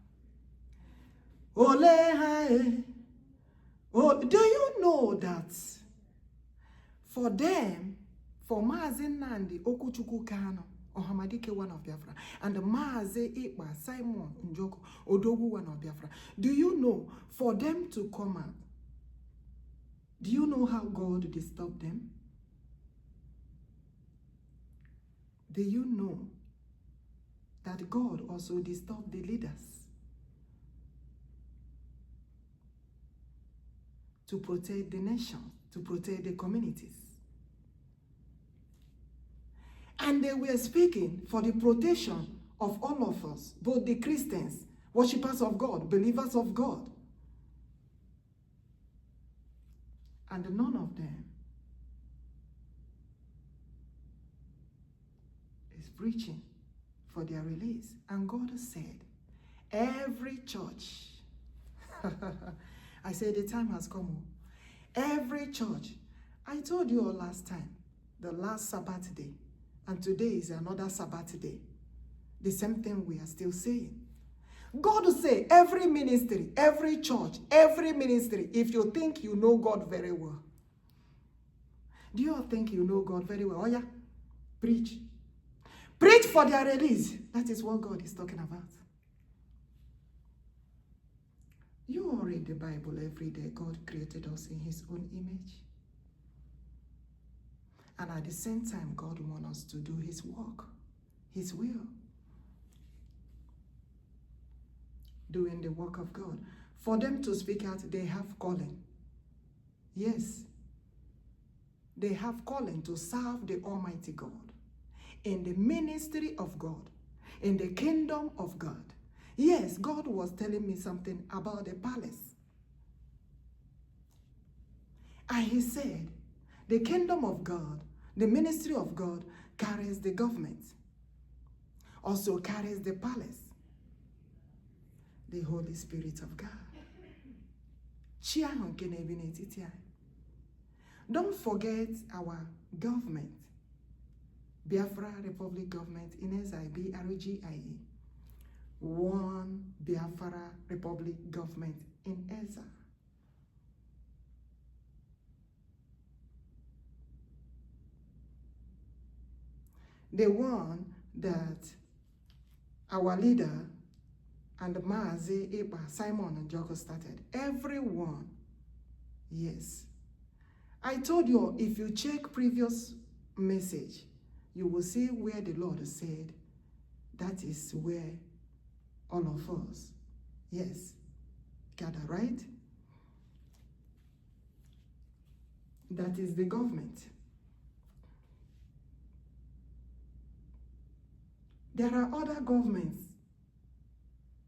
Speaker 1: Ole ha e. Oh, do you know that for them, for Mazi Nnamdi Okuchukwu Kanu, OHAMADIKE 1 of Biafra, and Mazi Ekpa, Simon, Njoku, ODOGWU 1 of Biafra, do you know, for them to come out, do you know how God disturbed them? Do you know that God also disturbed the leaders to protect the nation, to protect the communities. And they were speaking for the protection of all of us, both the Christians, worshippers of God, believers of God. And none of them is preaching for their release. And God said, every church, I said the time has come. Every church, I told you all last time, the last Sabbath day, and today is another Sabbath day. The same thing we are still saying. God will say, every ministry, every church, every ministry, if you think you know God very well. Do you all think you know God very well? Oh yeah, preach. Preach for their release. That is what God is talking about. You all read the Bible every day. God created us in his own image. And at the same time, God wants us to do his work, his will. Doing the work of God. For them to speak out, they have calling. Yes. They have calling to serve the Almighty God. In the ministry of God. In the kingdom of God. Yes, God was telling me something about the palace. And he said, the kingdom of God, the ministry of God carries the government. Also carries the palace. The Holy Spirit of God. Don't forget our government. Biafra Republic Government in BRGIE. One Biafra Republic Government in Eza. The one that our leader and Mazi Ekpa, Simon and Njoku started. Everyone, yes. I told you, if you check previous message, you will see where the Lord said, that is where all of us, yes, gather, right? That is the government. There are other governments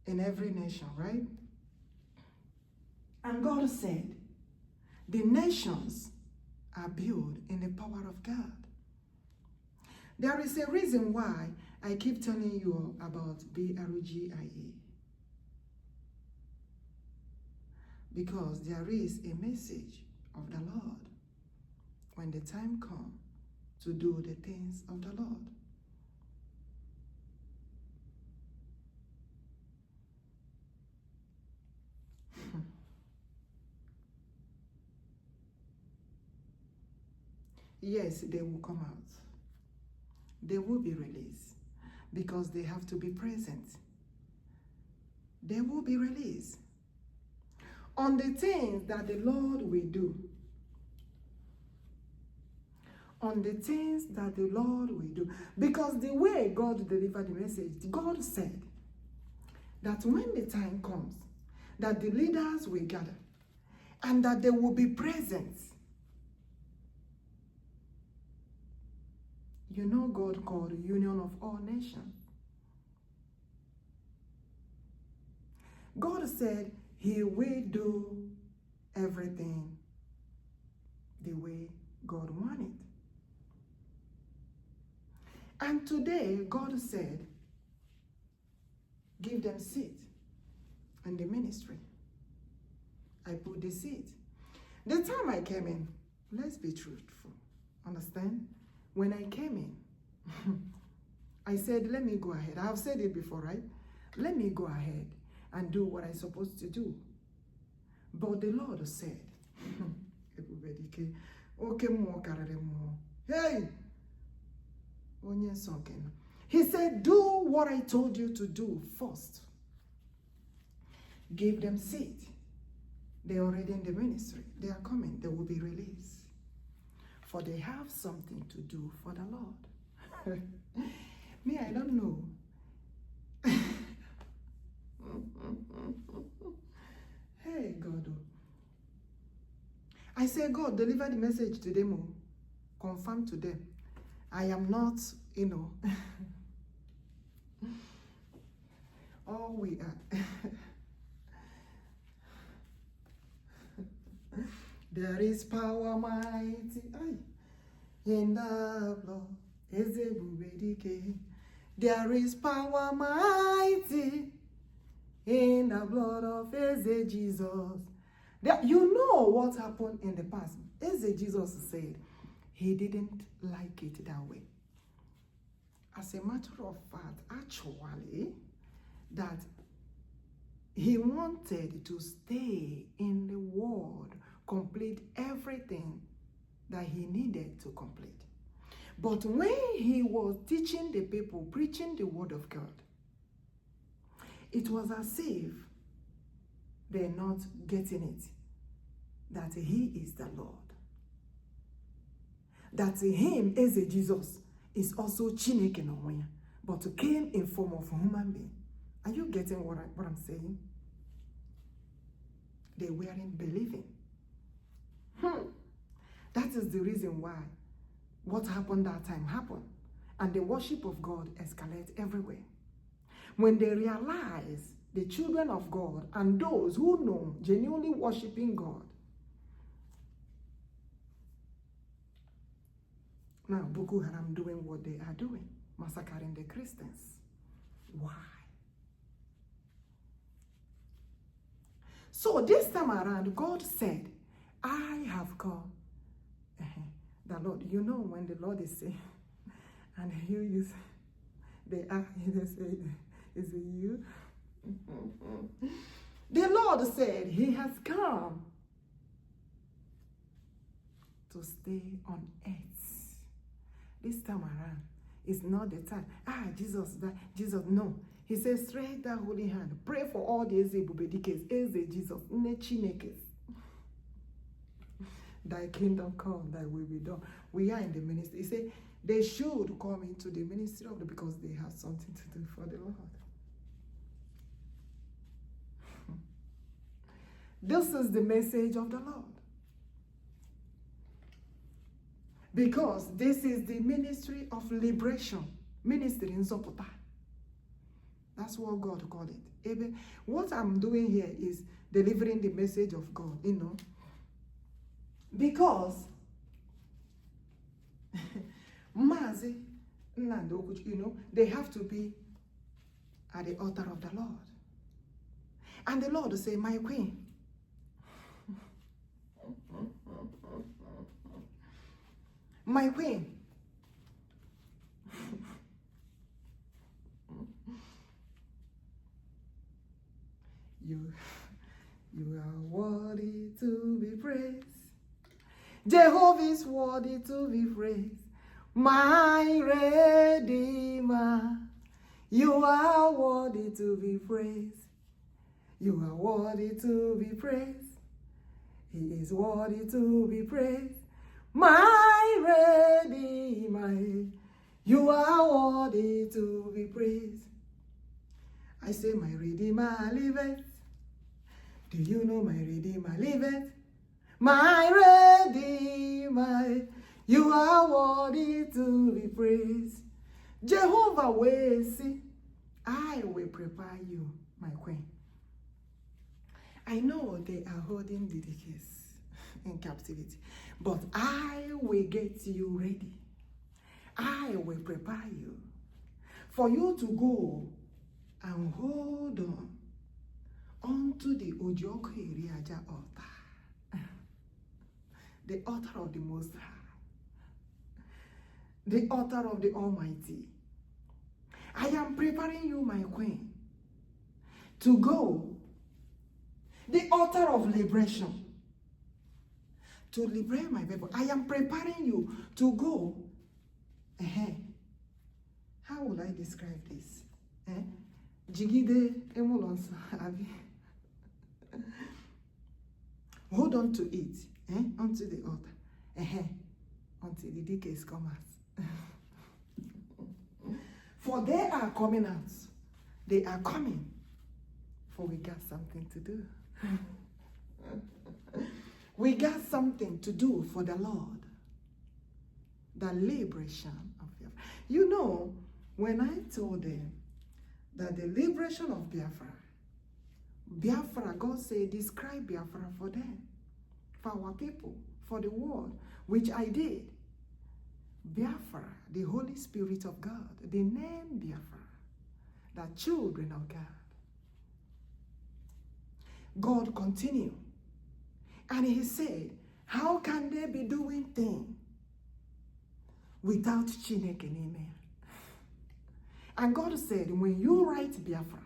Speaker 1: in every nation, right? And God said, the nations are built in the power of God. There is a reason why I keep telling you about BRGIE. Because there is a message of the Lord when the time comes to do the things of the Lord. Yes, they will come out. They will be released because they have to be present. They will be released on the things that the Lord will do. On the things that the Lord will do. Because the way God delivered the message, God said that when the time comes, that the leaders will gather and that they will be present. You know God called the union of all nations. God said he will do everything the way God wanted. And today, God said, give them seat in the ministry. I put the seat. The time I came in, let's be truthful, understand? When I came in, I said, let me go ahead. I have said it before, right? Let me go ahead and do what I'm supposed to do. But the Lord said, ebubedike, okay, hey, he said, do what I told you to do first. Give them seat. They're already in the ministry. They are coming. They will be released. For they have something to do for the Lord. Me, I don't know I say, God, deliver the message to them. Oh. Confirm to them. I am not, you know, all we are. There is power mighty in the blood. Ebubedike. There is power mighty in the blood of Eze Jesus. You know what happened in the past. Eze Jesus said he didn't like it that way. As a matter of fact, actually, that he wanted to stay in the world, complete everything that he needed to complete. But when he was teaching the people, preaching the word of God, it was as if they're not getting it, that he is the Lord. That him, as a Jesus, is also Chineke Onwenya, but came in form of a human being. Are you getting what I'm saying? They weren't believing. That is the reason why what happened that time happened. And the worship of God escalates everywhere. When they realize the children of God and those who know genuinely worshiping God. Now, Boko Haram doing what they are doing, massacring the Christians. Why? So this time around, God said, I have come. The Lord, you know when the Lord is saying, and you use, they say, is it you? The Lord said he has come to stay on earth. This time around, it's not the time. Jesus, no. He says, stretch that holy hand. Pray for all the ebubedikes, Jesus, nechinekes. Thy kingdom come, thy will be done. We are in the ministry. He said, they should come into the ministry of because they have something to do for the Lord. This is the message of the Lord. Because this is the ministry of liberation. Ministry in Zopota. That's what God called it. Even what I'm doing here is delivering the message of God, you know. Because Mazi Nnamdi, you know, they have to be at the altar of the Lord. And the Lord will say, my queen, my queen, you are worthy to be praised. Jehovah is worthy to be praised. My Redeemer, you are worthy to be praised. You are worthy to be praised. He is worthy to be praised. My Redeemer, you are worthy to be praised. I say, my Redeemer liveth. Do you know my Redeemer liveth? My Redeemer, you are worthy to be praised. Jehovah will see, I will prepare you, my queen. I know they are holding the case in captivity, but I will get you ready. I will prepare you for you to go and hold on onto the Njoku altar. The altar of the Most High, the altar of the Almighty. I am preparing you, my queen, to go. The altar of liberation, to liberate my people. I am preparing you to go. How will I describe this? Jigide emulonsa. Hold on to it. Onto the altar. Until the decays come out. For they are coming out. They are coming. For we got something to do. We got something to do for the Lord. The liberation of Biafra. You know, when I told them that the liberation of Biafra, God said, describe Biafra for them, for our people, for the world, which I did. Biafra, the Holy Spirit of God, the name Biafra, the children of God. God continued, and he said, how can they be doing things without Chineke n'ime? And God said, when you write Biafra,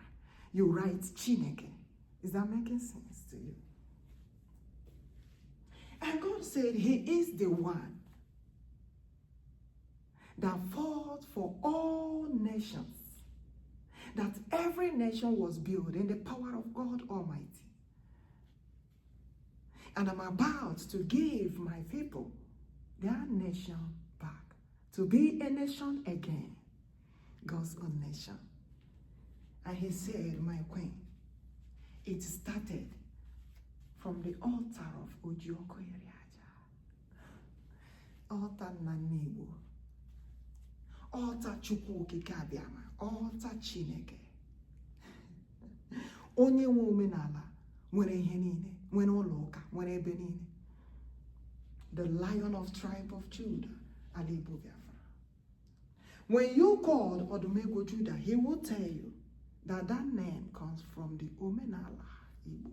Speaker 1: you write Chineke. Is that making sense to you? And God said, he is the one that fought for all nations, that every nation was built in the power of God Almighty. And I'm about to give my people their nation back, to be a nation again, God's own nation. And he said, my queen, it started from the altar of Chukwuokikeabiam, altar Nanibu, altar Chukwuokikeabiama, altar Chineke. Onye nwe omenala nwere ihe niile, nwere ụlọ ụka, nwere ebe niile. The Lion of tribe of Judah, Igbo Biafra. When you call Odumegwu Judah, he will tell you that that name comes from the omenala Igbo.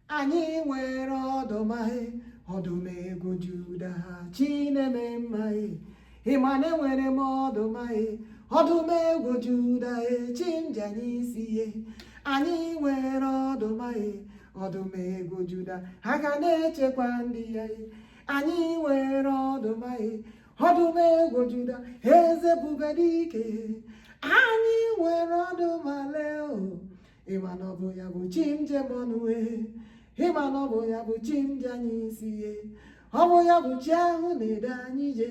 Speaker 1: Anyị nwere ọdụmahe, Odumegwu Judah, Chineme mmahe. Ịmane nwere m ọdụmahe, Odumegwu Judah, Chimjani isiye. Anyị nwere ọdụmahe, Odumegwu Judah, ha ga na-echekwa ndị ya. Anyị nwere ọdụmahe, Odumegwu Judah, eze ebubedike. Anyị nwere ọdụmale o. Ịma na ọ bụ ya bụ Chimjemonue. Ịma na ọ bụ ya bụ Chimjani isiye. Ọ bụ ya bụ chi ahụ na-ede anyị je.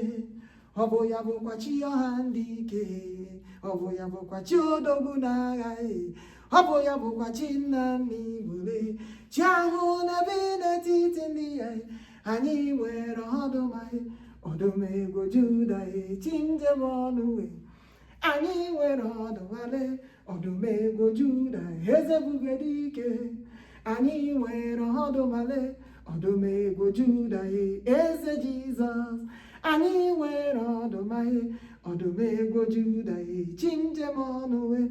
Speaker 1: Ọ bụ ya bụkwa chi ọha ndị ike. Ọ bụ ya bụkwa chi odogwu n'agha. Ọ bụ ya bụkwa chi Nnamdi bule. Chi ahụ na-ebi n'etiti ndị ya. Anyị nwere ọdụmahe, Odumegwu Judah, Chimjemonue. Anyị nwere ọdụmale, Odumegwu Judah, eze ebubedike. Anyị nwere ọdụmale, Odumegwu Judah, eze Jizọs. Anyị nwere ọdụmahe, Odumegwu Judah, Chimjemonue.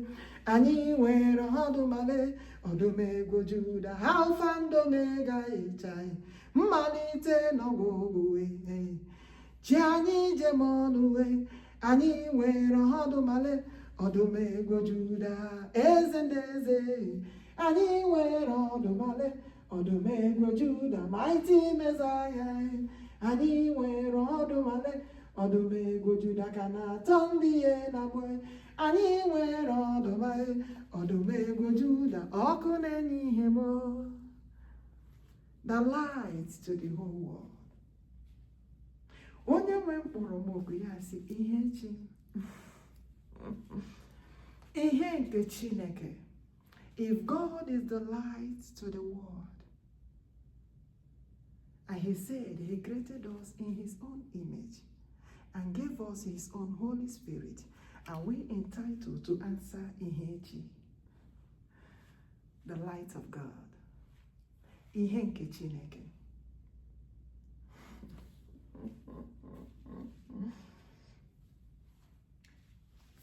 Speaker 1: Anyị nwere ọdụmale, Odumegwu Judah, Alpha and Omega ịchai, mmalite n'ọgwụgwụ. Chi anyị Jemonue. Anyị nwere ọdụmale, Odumegwu Judah, eze ndị eze. Anyị nwere ọdụmale, Odumegwu Judah, mighty Messiah. Anyị nwere ọdụmale, Odumegwu Judah, ka na-atọ ndị ya na-agba. Anyị nwere ọdụmale, Odumegwu Judah, ọkụ na-enye ihe mo. The light to the whole world. Onye nwe mkpụrụ m oku ya si ihe chi. Ihe nke Chineke. If God is the light to the world, and he said he created us in his own image and gave us his own Holy Spirit, are we entitled to answer ihe chi? The light of God. Ihe nke Chineke.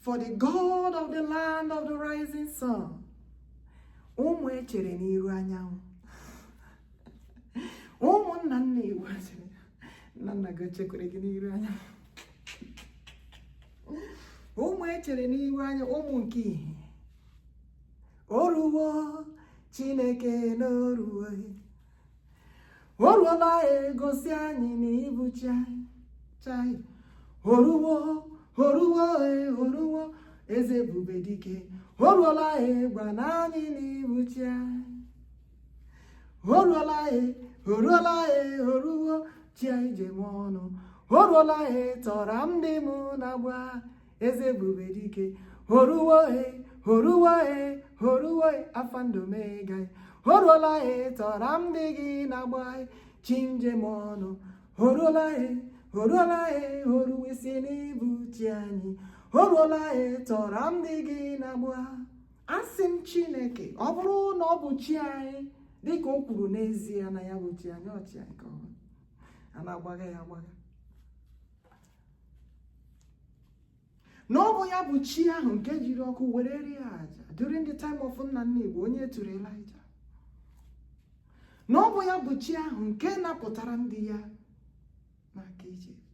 Speaker 1: For the God of the land of the rising sun, ụmụ echere n'iru anyanwụ. Ụmụnna nna Igbo chere, nna gị echekwere gị n'iru anyanwụ. Ụmụ echere n'iru anyanwụ, ụmụ nke ihe. Oruwo Chineke n'oruwo. Oruola egosi anyị n'ibu chai. Oruwo eze ebubedike. Oruola gwa n'anyị n'ibu chai. Oruwo chi anyị jem ọnụ. Oruola tọra ndị mụ na gba eze ebubedike. Oruwo Horuwe afandomegai. Horolae toramdigi nabai. Chimjemono. Horolae. Horolae horuwisini buchiani. Horolae toramdigi nabua. Asim Chineke. Obru no buchiani. Dịka o kwuru n'ezie na ya bụ chi anyị ọchị anyị ka ọ a na-agbaga ya agbaga na ọ bụ ya bụ chi ahụ nke jiri ọkụ were rie aja during the time of nna Igbo onye tụrụ Elijah na ọ bụ ya bụ chi ahụ nke napụtara ndị ya n'aka Ijipt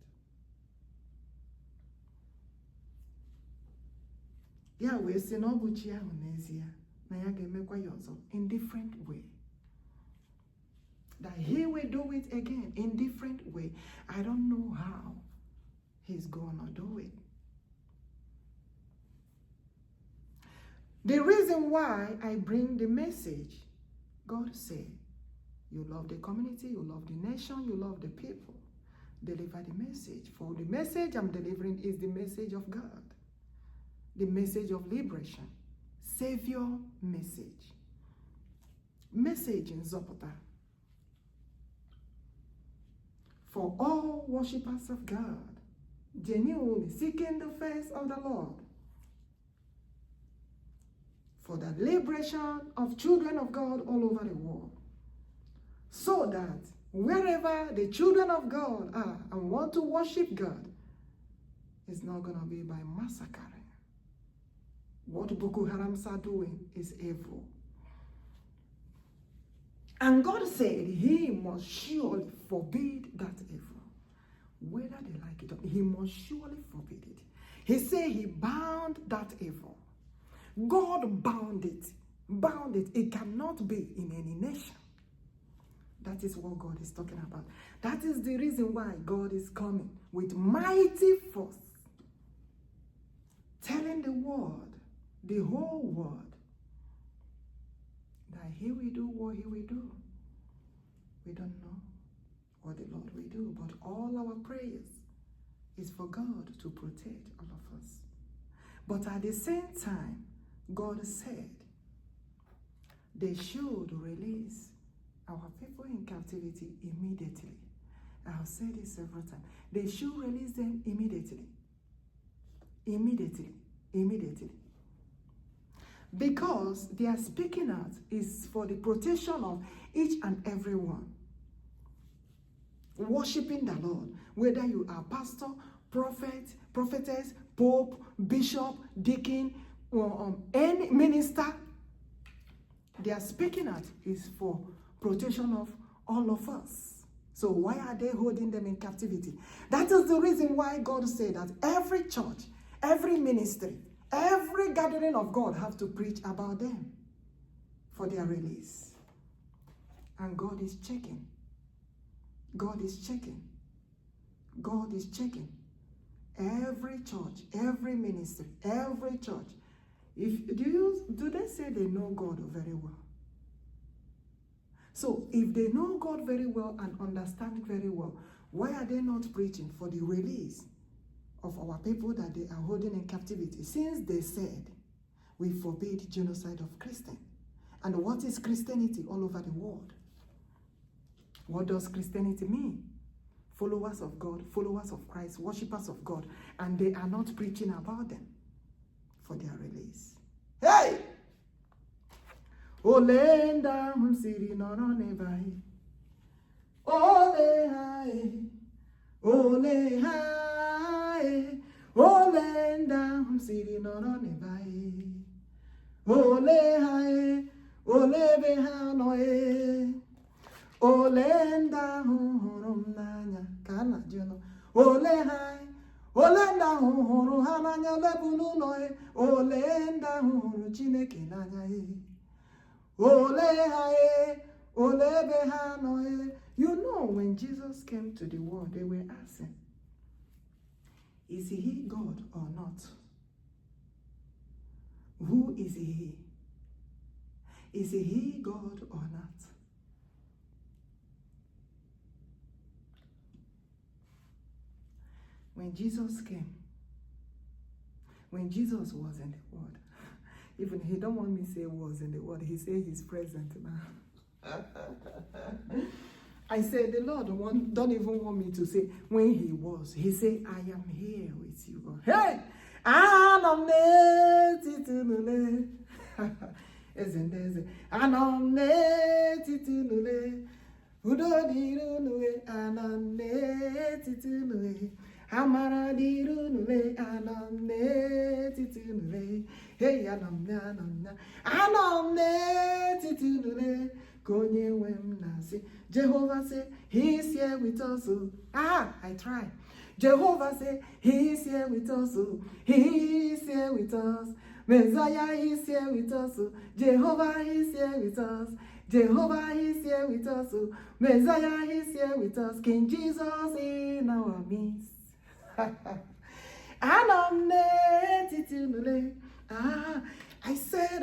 Speaker 1: ya wee sị na ọ bụ chi ahụ n'ezie na ya ga-emekwa ya ọzọ in different way. That he will do it again in different way. I don't know how he's gonna do it. The reason why I bring the message, God said, you love the community, you love the nation, you love the people. Deliver the message. For the message I'm delivering is the message of God. The message of liberation. Savior message. Message in Zopota. For all worshippers of God, genuinely seeking the face of the Lord, for the liberation of children of God all over the world, so that wherever the children of God are and want to worship God, it's not going to be by massacring. What bokoharam are doing is evil. And God said he must surely forbid that evil. Whether they like it or not, he must surely forbid it. He said he bound that evil. God bound it. Bound it. It cannot be in any nation. That is what God is talking about. That is the reason why God is coming with mighty force. Telling the world, the whole world, that he will do what he will do. We don't know what the Lord will do, but all our prayers is for God to protect all of us. But at the same time, God said they should release our people in captivity immediately. I've said it several times. They should release them immediately. Immediately. Immediately. Because their speaking out is for the protection of each and every one. Worshipping the Lord, whether you are pastor, prophet, prophetess, pope, bishop, deacon, or any minister, their speaking out is for protection of all of us. So why are they holding them in captivity? That is the reason why God said that every church, every ministry, every gathering of God have to preach about them for their release. And God is checking. God is checking. God is checking. Every church, every ministry, every church. Do they say they know God very well? So if they know God very well and understand it very well, why are they not preaching for the release of our people that they are holding in captivity? Since they said we forbid genocide of Christians. And what is Christianity all over the world? What does Christianity mean? Followers of God, followers of Christ, worshippers of God, and they are not preaching about them for their release. Hey! Olenda siri nono nebai. Ole hai. Ole hai. Olenda siri nono nebai. Ole hai. Ole beha noe. Olenda hurum nanya kana jono. Ole hai. Olenda huru hananya lebunu noe. Olenda huru chineke nanya e. Ole hae, ole beha noe. You know, when Jesus came to the world, they were asking, is he God or not? Who is he? Is he God or not? When Jesus came, when Jesus was in the world, Even he don't want me to say was in the word. He say he's present now. I said, the Lord don't even want me to say when he was. He said, I am here with you. Hey! Anamne titunule. Udo dirunue anamne titunule. Hamara dirunule anamne titunule. Hey, anamne titunule. Konye wem nasi. Jehovah say, he's here with us. I try. Jehovah say, he's here with us. He's here with us. Messiah is here with us. Jehovah is here with us. Jehovah is here with us. Messiah is here with us. King Jesus in our midst. I said,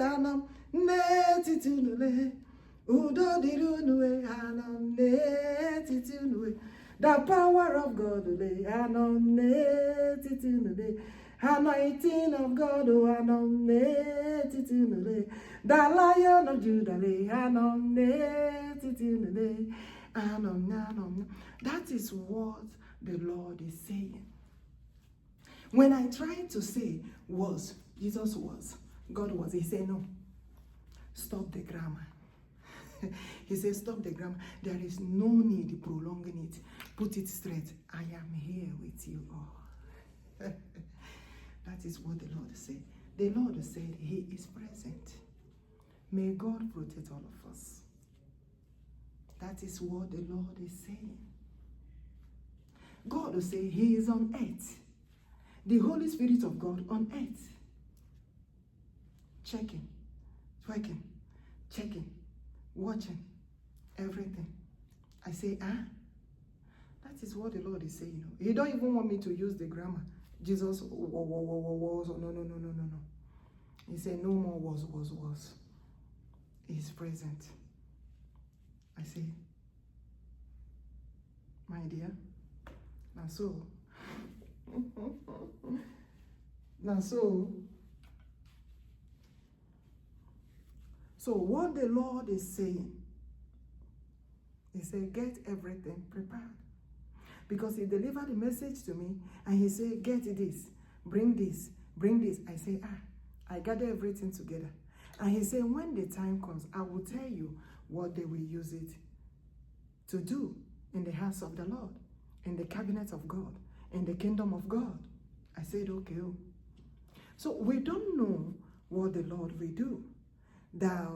Speaker 1: Udo dirunue anamne titunue. The power of God anamne titunue. Anointing of God anamne titunue. The Lion of Judah anamne titunue. Anamne. That is what the Lord is saying. When I tried to say was, Jesus was, God was, he said no. Stop the grammar. He says, stop the grammar. There is no need prolonging it. Put it straight. I am here with you all. That is what the Lord said. The Lord said he is present. May God protect all of us. That is what the Lord is saying. God will say he is on earth. The Holy Spirit of God on earth. Checking, working, checking, watching, everything. I say, that is what the Lord is saying. He don't even want me to use the grammar. Jesus was, no. He said, no more was. He's present. I say, my dear, now so. Now so. So what the Lord is saying, he said, get everything prepared. Because he delivered the message to me and he said, get this, bring this, bring this. I say, I gather everything together. And he said, when the time comes, I will tell you what they will use it to do in the house of the Lord, in the cabinet of God, in the kingdom of God. I said, okay. So we don't know what the Lord will do. That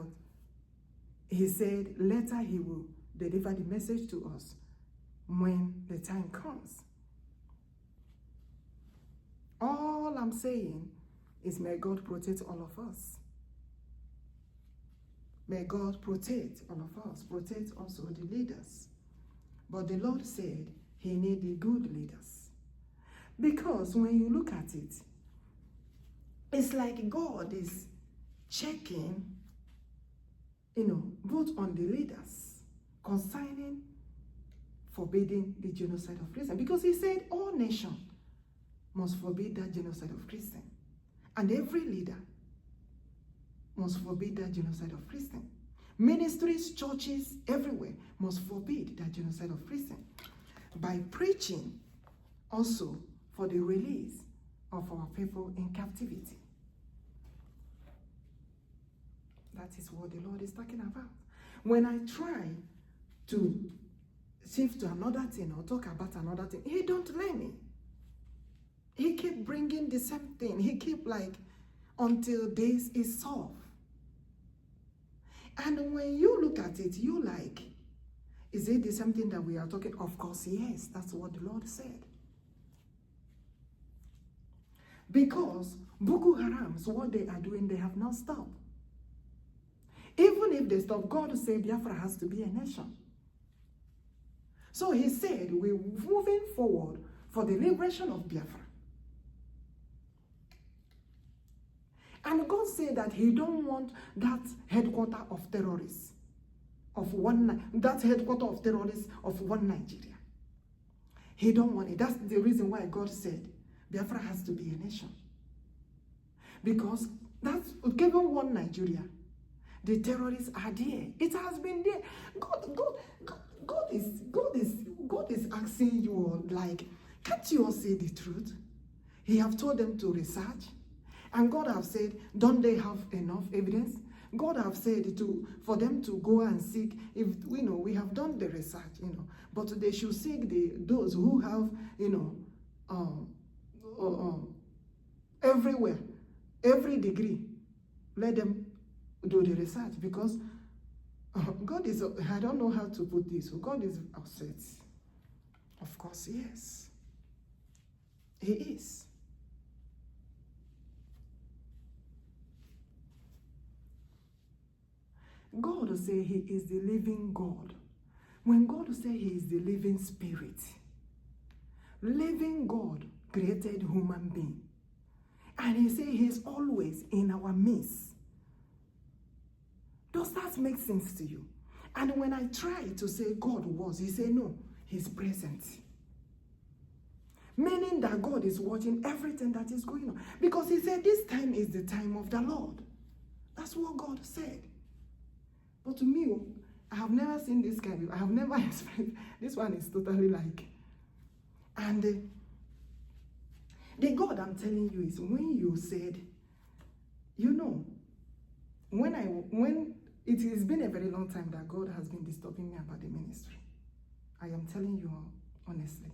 Speaker 1: he said later he will deliver the message to us when the time comes. All I'm saying is may God protect all of us. May God protect all of us, protect also the leaders. But the Lord said he needed good leaders. Because when you look at it, it's like God is checking, both on the leaders concerning forbidding the genocide of Christians. Because he said all nations must forbid that genocide of Christians. And every leader must forbid that genocide of Christians. Ministries, churches, everywhere must forbid that genocide of Christians. By preaching also for the release of our people in captivity. That is what the Lord is talking about. When I try to shift to another thing or talk about another thing, he don't let me. He keep bringing the same thing. He keep until this is solved. And when you look at it, you is it the same thing that we are talking? Of course, yes. That's what the Lord said. Because Boko Haram, what they are doing, they have not stopped. Even if they stop, God will say Biafra has to be a nation. So he said, we're moving forward for the liberation of Biafra. And God said that he don't want that headquarter of terrorists of one Nigeria. He don't want it. That's the reason why God said Biafra has to be a nation. Because That's given one Nigeria. The terrorists are there. It has been there. God is asking you all, like, can't you all say the truth? He have told them to research. And God have said, don't they have enough evidence? God have said for them to go and seek, if we have done the research, but they should seek those who have, everywhere, every degree. Let them do the research, because God is, I don't know how to put this, God is upset. Of course, yes. He is. God say he is the living God. When God say he is the living spirit, living God created human being. And he say he is always in our midst. Does that make sense to you? And when I try to say God was, he say no, he's present. Meaning that God is watching everything that is going on. Because he said this time is the time of the Lord. That's what God said. But to me, I have never seen this kind of, I have never experienced, this one is totally like. And the God I'm telling you is when you said, when it has been a very long time that God has been disturbing me about the ministry. I am telling you honestly.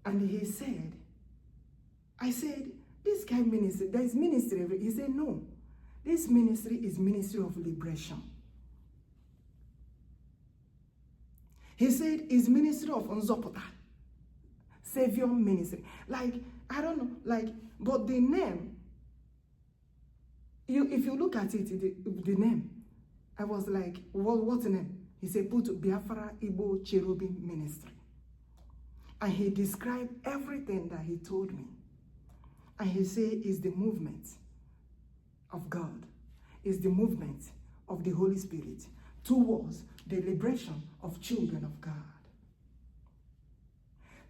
Speaker 1: And he said, I said, this kind of ministry, there is ministry. He said, no, this ministry is ministry of liberation. He said, it's ministry of Nzopota, Savior ministry. Like, I don't know, like, but the name, if you look at it, the name, I was like, what's the name? He said, put Biafra Igbo CHERUBIM ministry. And he described everything that he told me. And he said, it's the movement of God. It's the movement of the Holy Spirit towards the liberation of children of God.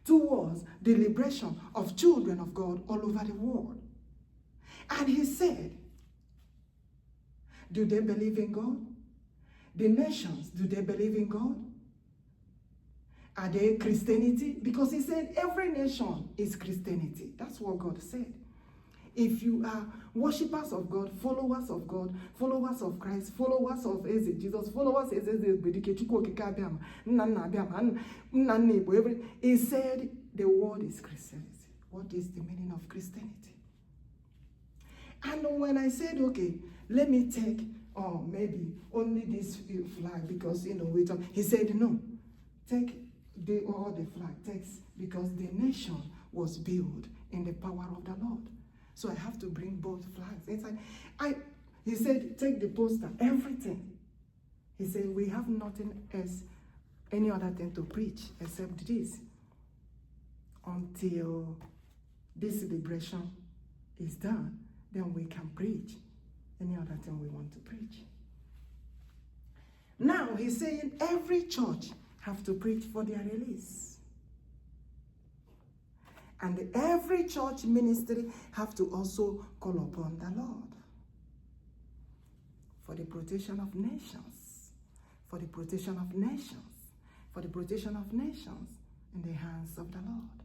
Speaker 1: Towards the liberation of children of God all over the world. And he said, do they believe in God? The nations, do they believe in God? Are they Christianity? Because he said every nation is Christianity. That's what God said. If you are worshippers of God, followers of God, followers of Christ, followers of Jesus, followers of ebubedike, Chukwuokikeabiam, he said the word is Christianity. What is the meaning of Christianity? And when I said, okay, let me take maybe only this flag because, he said, no, take all the flag takes, because the nation was built in the power of the Lord. So I have to bring both flags inside. He said, take the poster, everything. He said, we have nothing else, any other thing to preach except this. Until this liberation is done, then we can preach any other thing we want to preach. Now he's saying every church have to preach for their release. And every church ministry have to also call upon the Lord for the protection of nations, for the protection of nations, for the protection of nations in the hands of the Lord.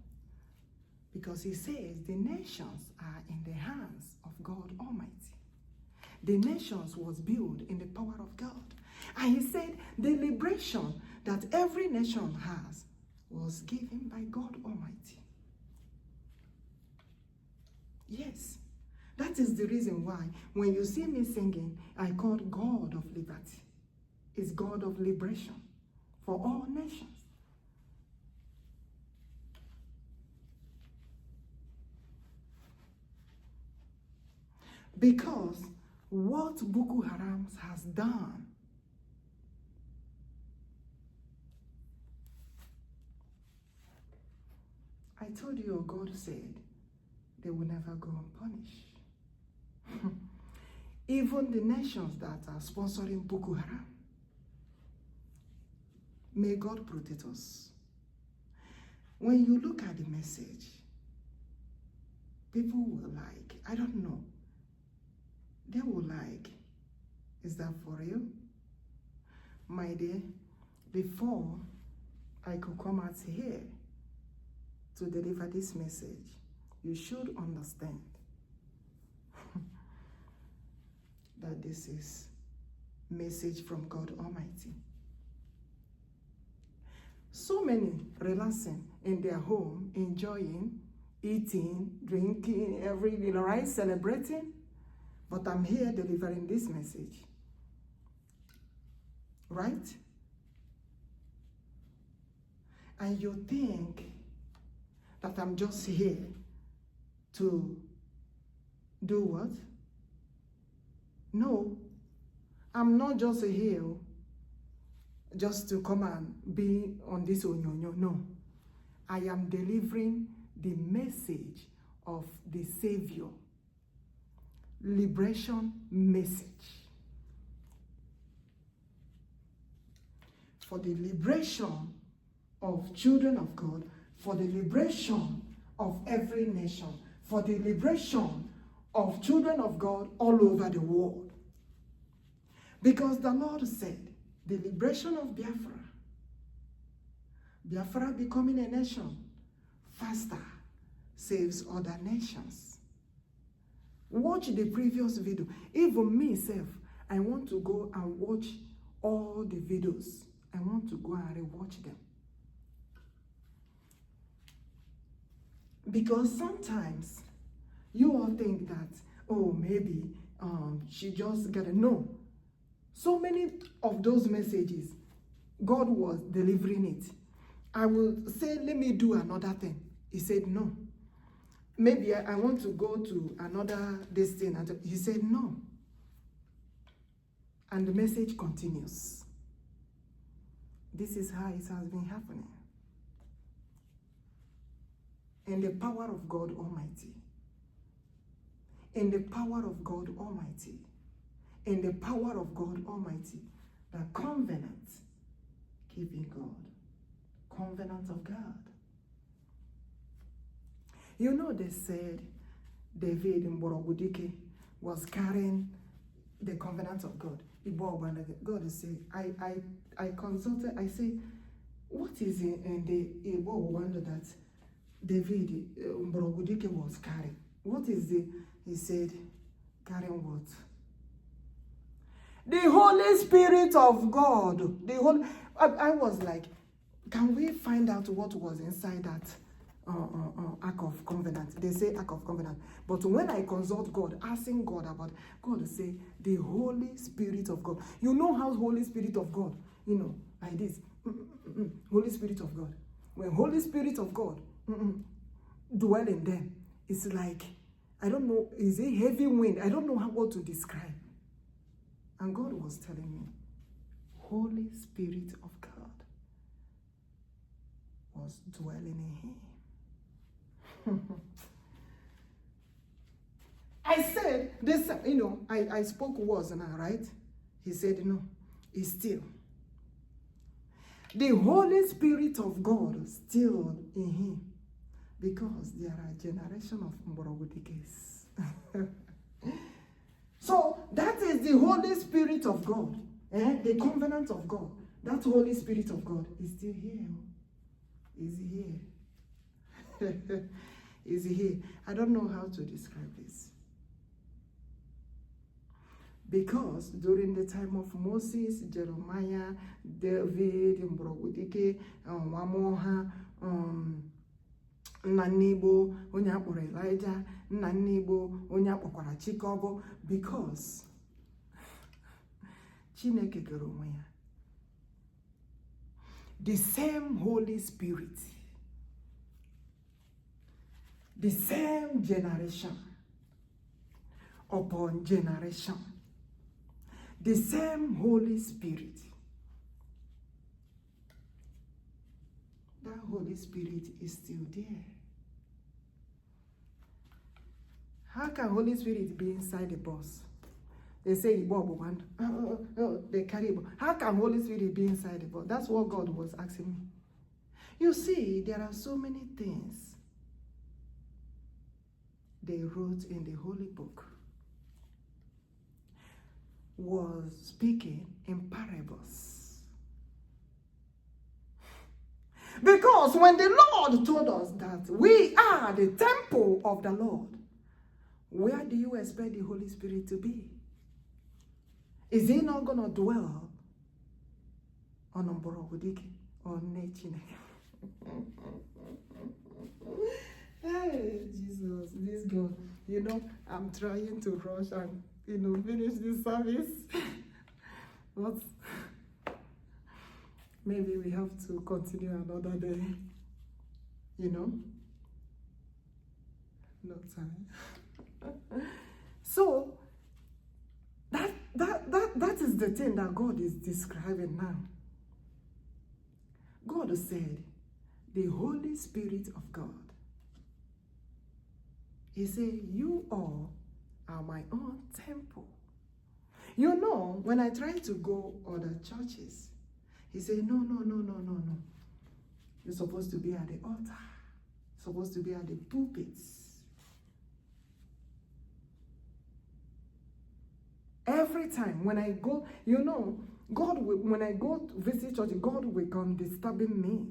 Speaker 1: Because he says the nations are in the hands of God Almighty. The nations was built in the power of God. And he said the liberation that every nation has was given by God Almighty. Yes, that is the reason why when you see me singing, I call God of liberty. It's God of liberation for all nations. Because what Boko Haram has done, I told you, God said, they will never go unpunished. Even the nations that are sponsoring Boko Haram, may God protect us. When you look at the message, people will like, I don't know, they will like, is that for real? My dear, before I could come out here to deliver this message, you should understand that this is message from God Almighty. So many relaxing in their home, enjoying, eating, drinking, right, celebrating. But I'm here delivering this message. Right? And you think that I'm just here to do what? No, I'm not just here just to come and be on this onyonyo. No, I am delivering the message of the Savior. Liberation message. For the liberation of children of God, for the liberation of every nation, for the liberation of children of God all over the world. Because the Lord said, the liberation of Biafra, Biafra becoming a nation faster saves other nations. Watch the previous video. Even me self, I want to go and watch all the videos. I want to go and rewatch them. Because sometimes you all think that, oh, maybe she just got to know. So many of those messages, God was delivering it. I will say, let me do another thing. He said, no. Maybe I want to go to another destination. He said, no. And the message continues. This is how it has been happening. In the power of God Almighty. In the power of God Almighty. In the power of God Almighty. The covenant keeping God. Covenant of God. You know, they said David in Ebubedike was carrying the covenant of God. God said, I consulted, I say, what is in the Igbo that David Ebubedike was carrying? What is the, he said, carrying what? The Holy Spirit of God. The Holy, I was like, can we find out what was inside that Ark of Covenant? They say Ark of Covenant. But when I consult God, asking God about, God say, the Holy Spirit of God. You know how Holy Spirit of God, you know, like this. Holy Spirit of God. When Holy Spirit of God dwell in them, it's like, I don't know, is it heavy wind? I don't know what to describe. And God was telling me, Holy Spirit of God was dwelling in him. I said, this, you know, I spoke words now, right? He said, no, it's still. The Holy Spirit of God still in him. Because there are a generation of Mborogudikes. So that is the Holy Spirit of God. The covenant of God. That Holy Spirit of God is still here. Is here. Is here. I don't know how to describe this. Because during the time of Moses, Jeremiah, David, Mborogudike, Wamoha, Nanibo, Onyapore Elijah, Nanibo, Onyapokwara Chikogo, because Chineke Geromaya. The same Holy Spirit, the same generation upon generation, the same Holy Spirit. That Holy Spirit is still there. How can Holy Spirit be inside the bus? They say they carry. How can Holy Spirit be inside the bus? That's what God was asking me. You see, there are so many things they wrote in the Holy Book. was speaking in parables. Because when the Lord told us that we are the temple of the Lord, where do you expect the Holy Spirit to be? Is he not going to dwell on OHAMADIKE or Nechineke? Hey, Jesus, this God, you know, I'm trying to rush and, you know, finish this service. But maybe we have to continue another day, you know? No time. So, that is the thing that God is describing now. God said, the Holy Spirit of God. He said, you all are my own temple. You know, when I try to go other churches, he said, no. You're supposed to be at the altar. You're supposed to be at the pulpits. Every time when I go, you know, God will, when I go to visit church, God will come disturbing me.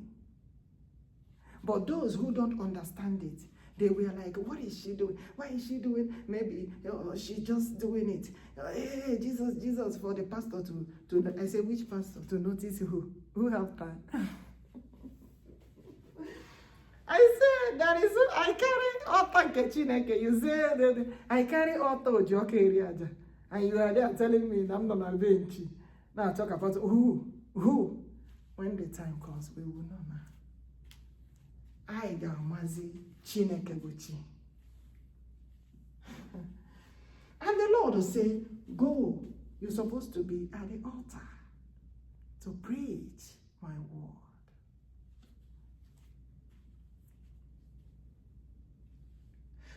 Speaker 1: But those who don't understand it, they were like, what is she doing? Why is she doing? Maybe she's just doing it. Hey, Jesus, for the pastor to I say, which pastor? To notice who? Who have time? I said, I carry auto Chineke. You say, I carry auto Chukwuokikeabiam. And you are there telling me, I'm not a bench. Now talk about who? When the time comes, we will know now. I got Mazi Nnamdi. And the Lord will say, go. You're supposed to be at the altar to preach my word.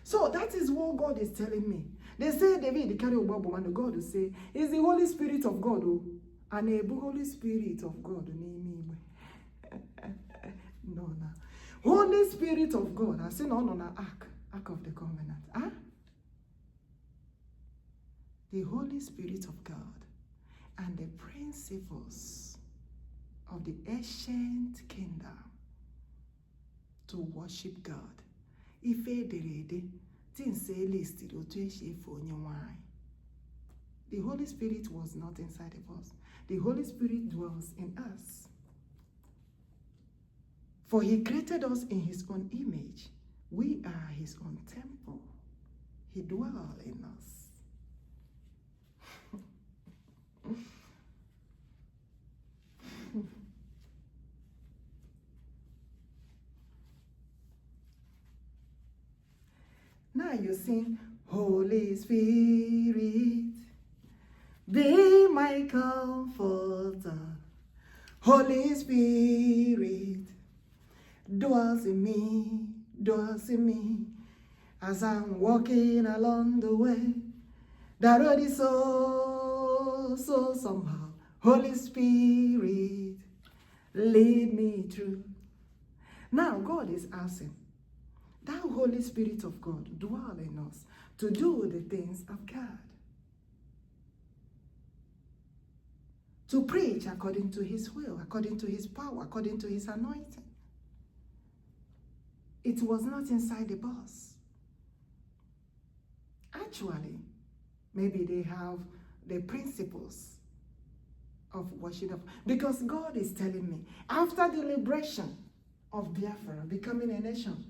Speaker 1: So that is what God is telling me. They say David carry Bible, and God will say, it's the Holy Spirit of God, and the Holy Spirit of God. No. Holy Spirit of God. I say no, ark of the covenant. Huh? The Holy Spirit of God and the principles of the ancient kingdom to worship God. If the Holy Spirit was not inside of us. The Holy Spirit dwells in us. For he created us in his own image. We are his own temple. He dwells in us. Now you sing, Holy Spirit, be my comforter. Holy Spirit, dwells in me, as I'm walking along the way. The road is so somehow. Holy Spirit, lead me through. Now God is asking, that Holy Spirit of God dwell in us to do the things of God. To preach according to his will, according to his power, according to his anointing. It was not inside the bus. Actually, maybe they have the principles of worship. Because God is telling me, after the liberation of Biafra becoming a nation,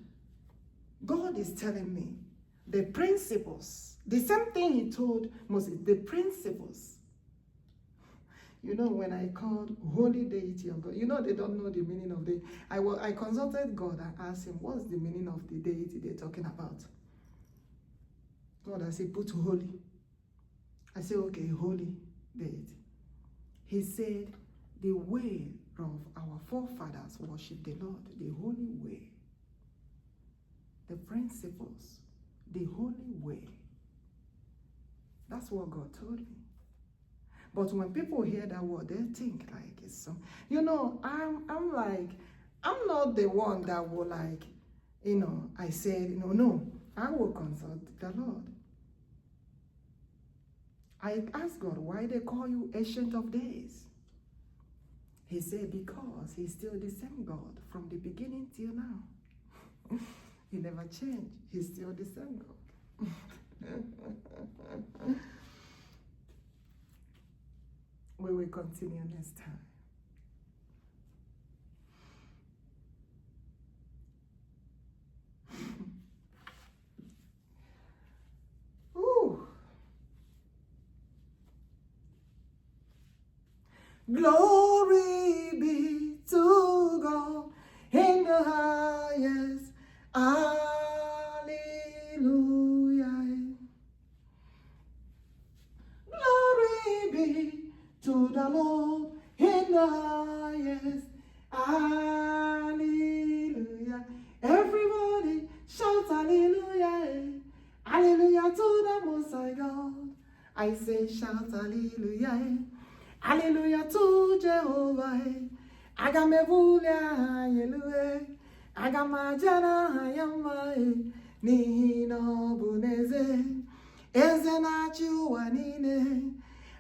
Speaker 1: God is telling me the principles, the same thing he told Moses, the principles. You know, when I called holy deity of God, you know they don't know the meaning of the, I consulted God and asked him, what's the meaning of the deity they're talking about? God, I said, put holy. I said, okay, holy deity. He said, the way of our forefathers worship the Lord, the holy way. The principles, the holy way. That's what God told me. But when people hear that word, they think like it's some, you know, I'm like, I'm not the one that will like, you know, I said, no, I will consult the Lord. I asked God, why they call you Ancient of Days? He said, because he's still the same God from the beginning till now. He never changed. He's still the same God. We will continue next time. Ooh. Glory be to God in the highest. Hallelujah. Glory be to the Lord in the highest. Hallelujah. Everybody shout hallelujah. Hallelujah to the Most High God. I say shout hallelujah. Hallelujah to Jehovah. Agamevulia hallelujah. Agamajana hayama. Nihino buneze. Eze na chiwanine.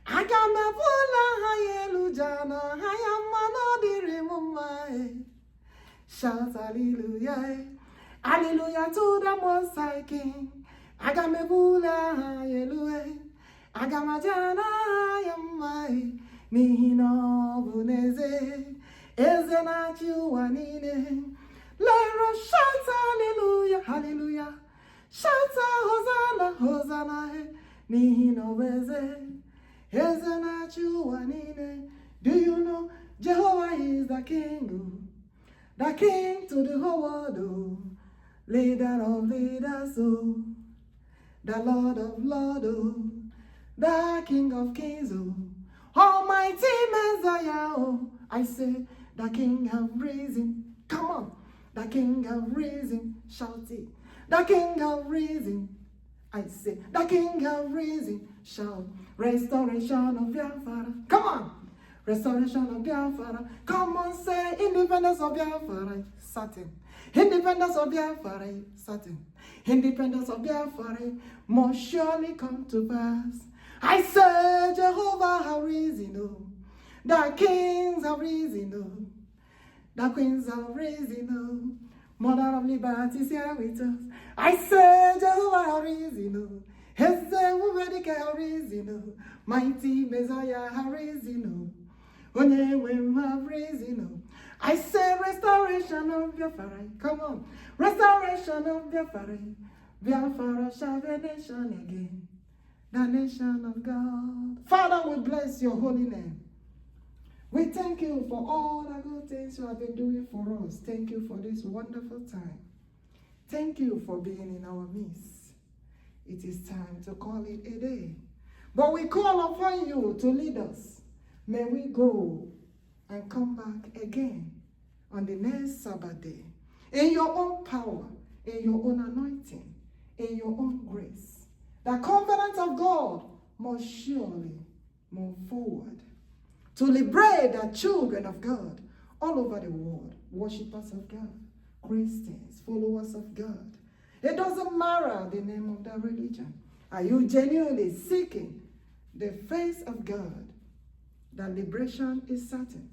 Speaker 1: Agamevula hayelujana hayama no dirimumai. Shout hallelujah. Hallelujah to the Most High King. Agamevula hallelujah. Agamajana hayamai. Nihino buneze. Eze na chiwanine. Let us shout hallelujah, hallelujah. Shout Hosanna, Hosanna. Nihino beze. Eze na chiwanine. Do you know Jehovah is the King? The King to the whole world. Leader of leaders, the Lord of lords, the King of kings, Almighty Messiah. I say, the King have risen. Come on. The King have risen. Shout it. The King have risen. I say, the King have risen. Shout. Restoration of Biafra. Come on. Restoration of Biafra. Come on, say, independence of Biafra. Certain. Independence of Biafra. Certain. Independence of Biafra must surely come to pass. I say, Jehovah have risen. Oh. The kings have risen. Oh. The queens have risen. Oh. Mother of liberty is here with us. I say, Jehovah have risen. Oh. Ebubedike have risen. Oh. Mighty Messiah have risen. Oh. Onye have risen. Oh. I say restoration of Biafra. Come on. Restoration of Biafra. Biafra shall be a nation again. The nation of God. Father, we bless your holy name. We thank you for all the good things you have been doing for us. Thank you for this wonderful time. Thank you for being in our midst. It is time to call it a day. But we call upon you to lead us. May we go and come back again on the next Sabbath day. In your own power, in your own anointing, in your own grace. The covenant of God must surely move forward to liberate the children of God all over the world, worshippers of God, Christians, followers of God. It doesn't matter the name of the religion. Are you genuinely seeking the face of God? The liberation is certain.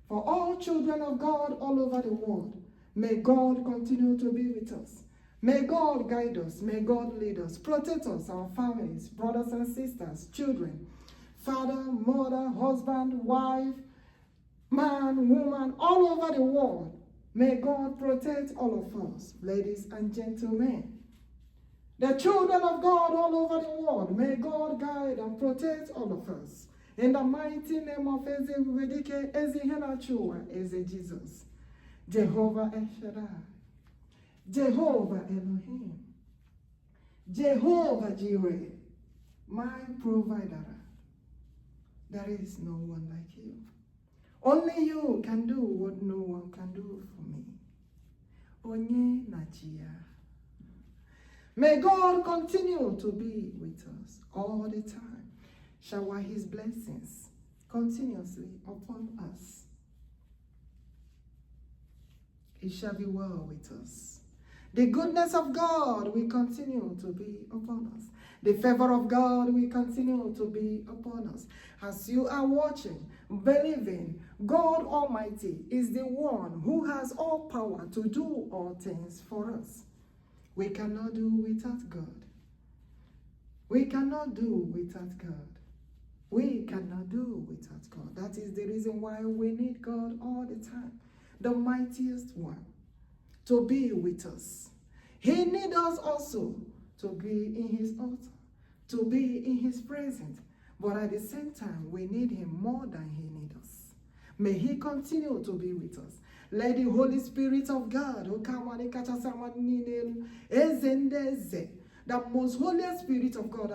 Speaker 1: For all children of God all over the world, may God continue to be with us. May God guide us. May God lead us. Protect us, our families, brothers and sisters, children, father, mother, husband, wife, man, woman, all over the world. May God protect all of us, ladies and gentlemen. The children of God all over the world, may God guide and protect all of us. In the mighty name of ebubedike, Eze Jesus, Jehovah El Shaddai, Jehovah Elohim, Jehovah Jireh, my provider. There is no one like you. Only you can do what no one can do for me. Onye Nachia. May God continue to be with us all the time. Shower his blessings continuously upon us. It shall be well with us. The goodness of God will continue to be upon us. The favor of God will continue to be upon us. As you are watching, believing God Almighty is the one who has all power to do all things for us. We cannot do without God. We cannot do without God. We cannot do without God. That is the reason why we need God all the time. The mightiest one to be with us. He needs us also to be in his altar, to be in his presence. But at the same time, we need him more than he needs us. May he continue to be with us. Let the Holy Spirit of God, the most holy Spirit of God,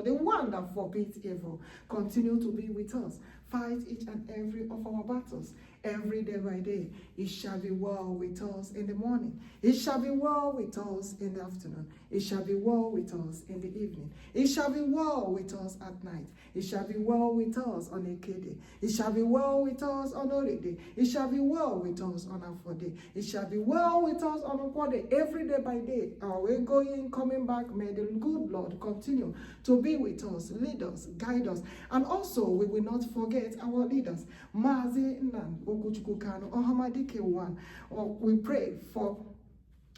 Speaker 1: the one that forbids evil, continue to be with us. Fight each and every of our battles, every day by day. It shall be well with us in the morning. It shall be well with us in the afternoon. It shall be well with us in the evening. It shall be well with us at night. It shall be well with us on a K-day. It shall be well with us on a day. It shall be well with us on a 4 day. It shall be well with us on a 4 day. Every day by day, our way going, coming back, may the good Lord continue to be with us, lead us, guide us. And also, we will not forget our leaders. Mazi Nnamdi, Kanu, OHAMADIKE 1. We pray for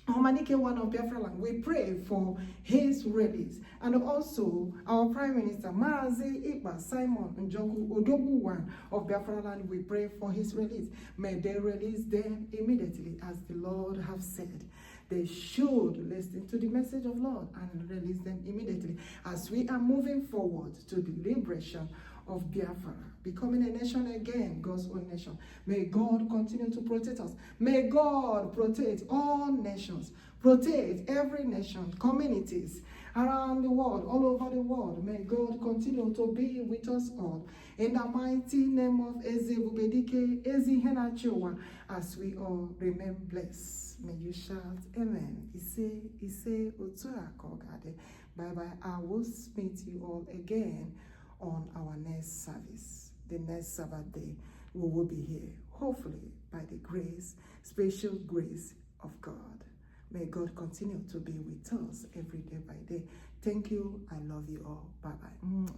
Speaker 1: OHAMADIKE 1 of BiafraLand. We pray for his release. And also our Prime Minister Mazi Ekpa, Njoku, ODOGWU 1 of BiafraLand. We pray for his release. May they release them immediately, as the Lord has said. They should listen to the message of Lord and release them immediately as we are moving forward to the liberation of Biafra, becoming a nation again, God's own nation. May God continue to protect us. May God protect all nations, protect every nation, communities around the world, all over the world. May God continue to be with us all. In the mighty name of ebubedike, as we all remain blessed. May you shout amen. Bye bye. I will meet you all again on our next service, the next Sabbath day. We will be here, hopefully by the grace, special grace of God. May God continue to be with us every day by day. Thank you. I love you all. Bye bye.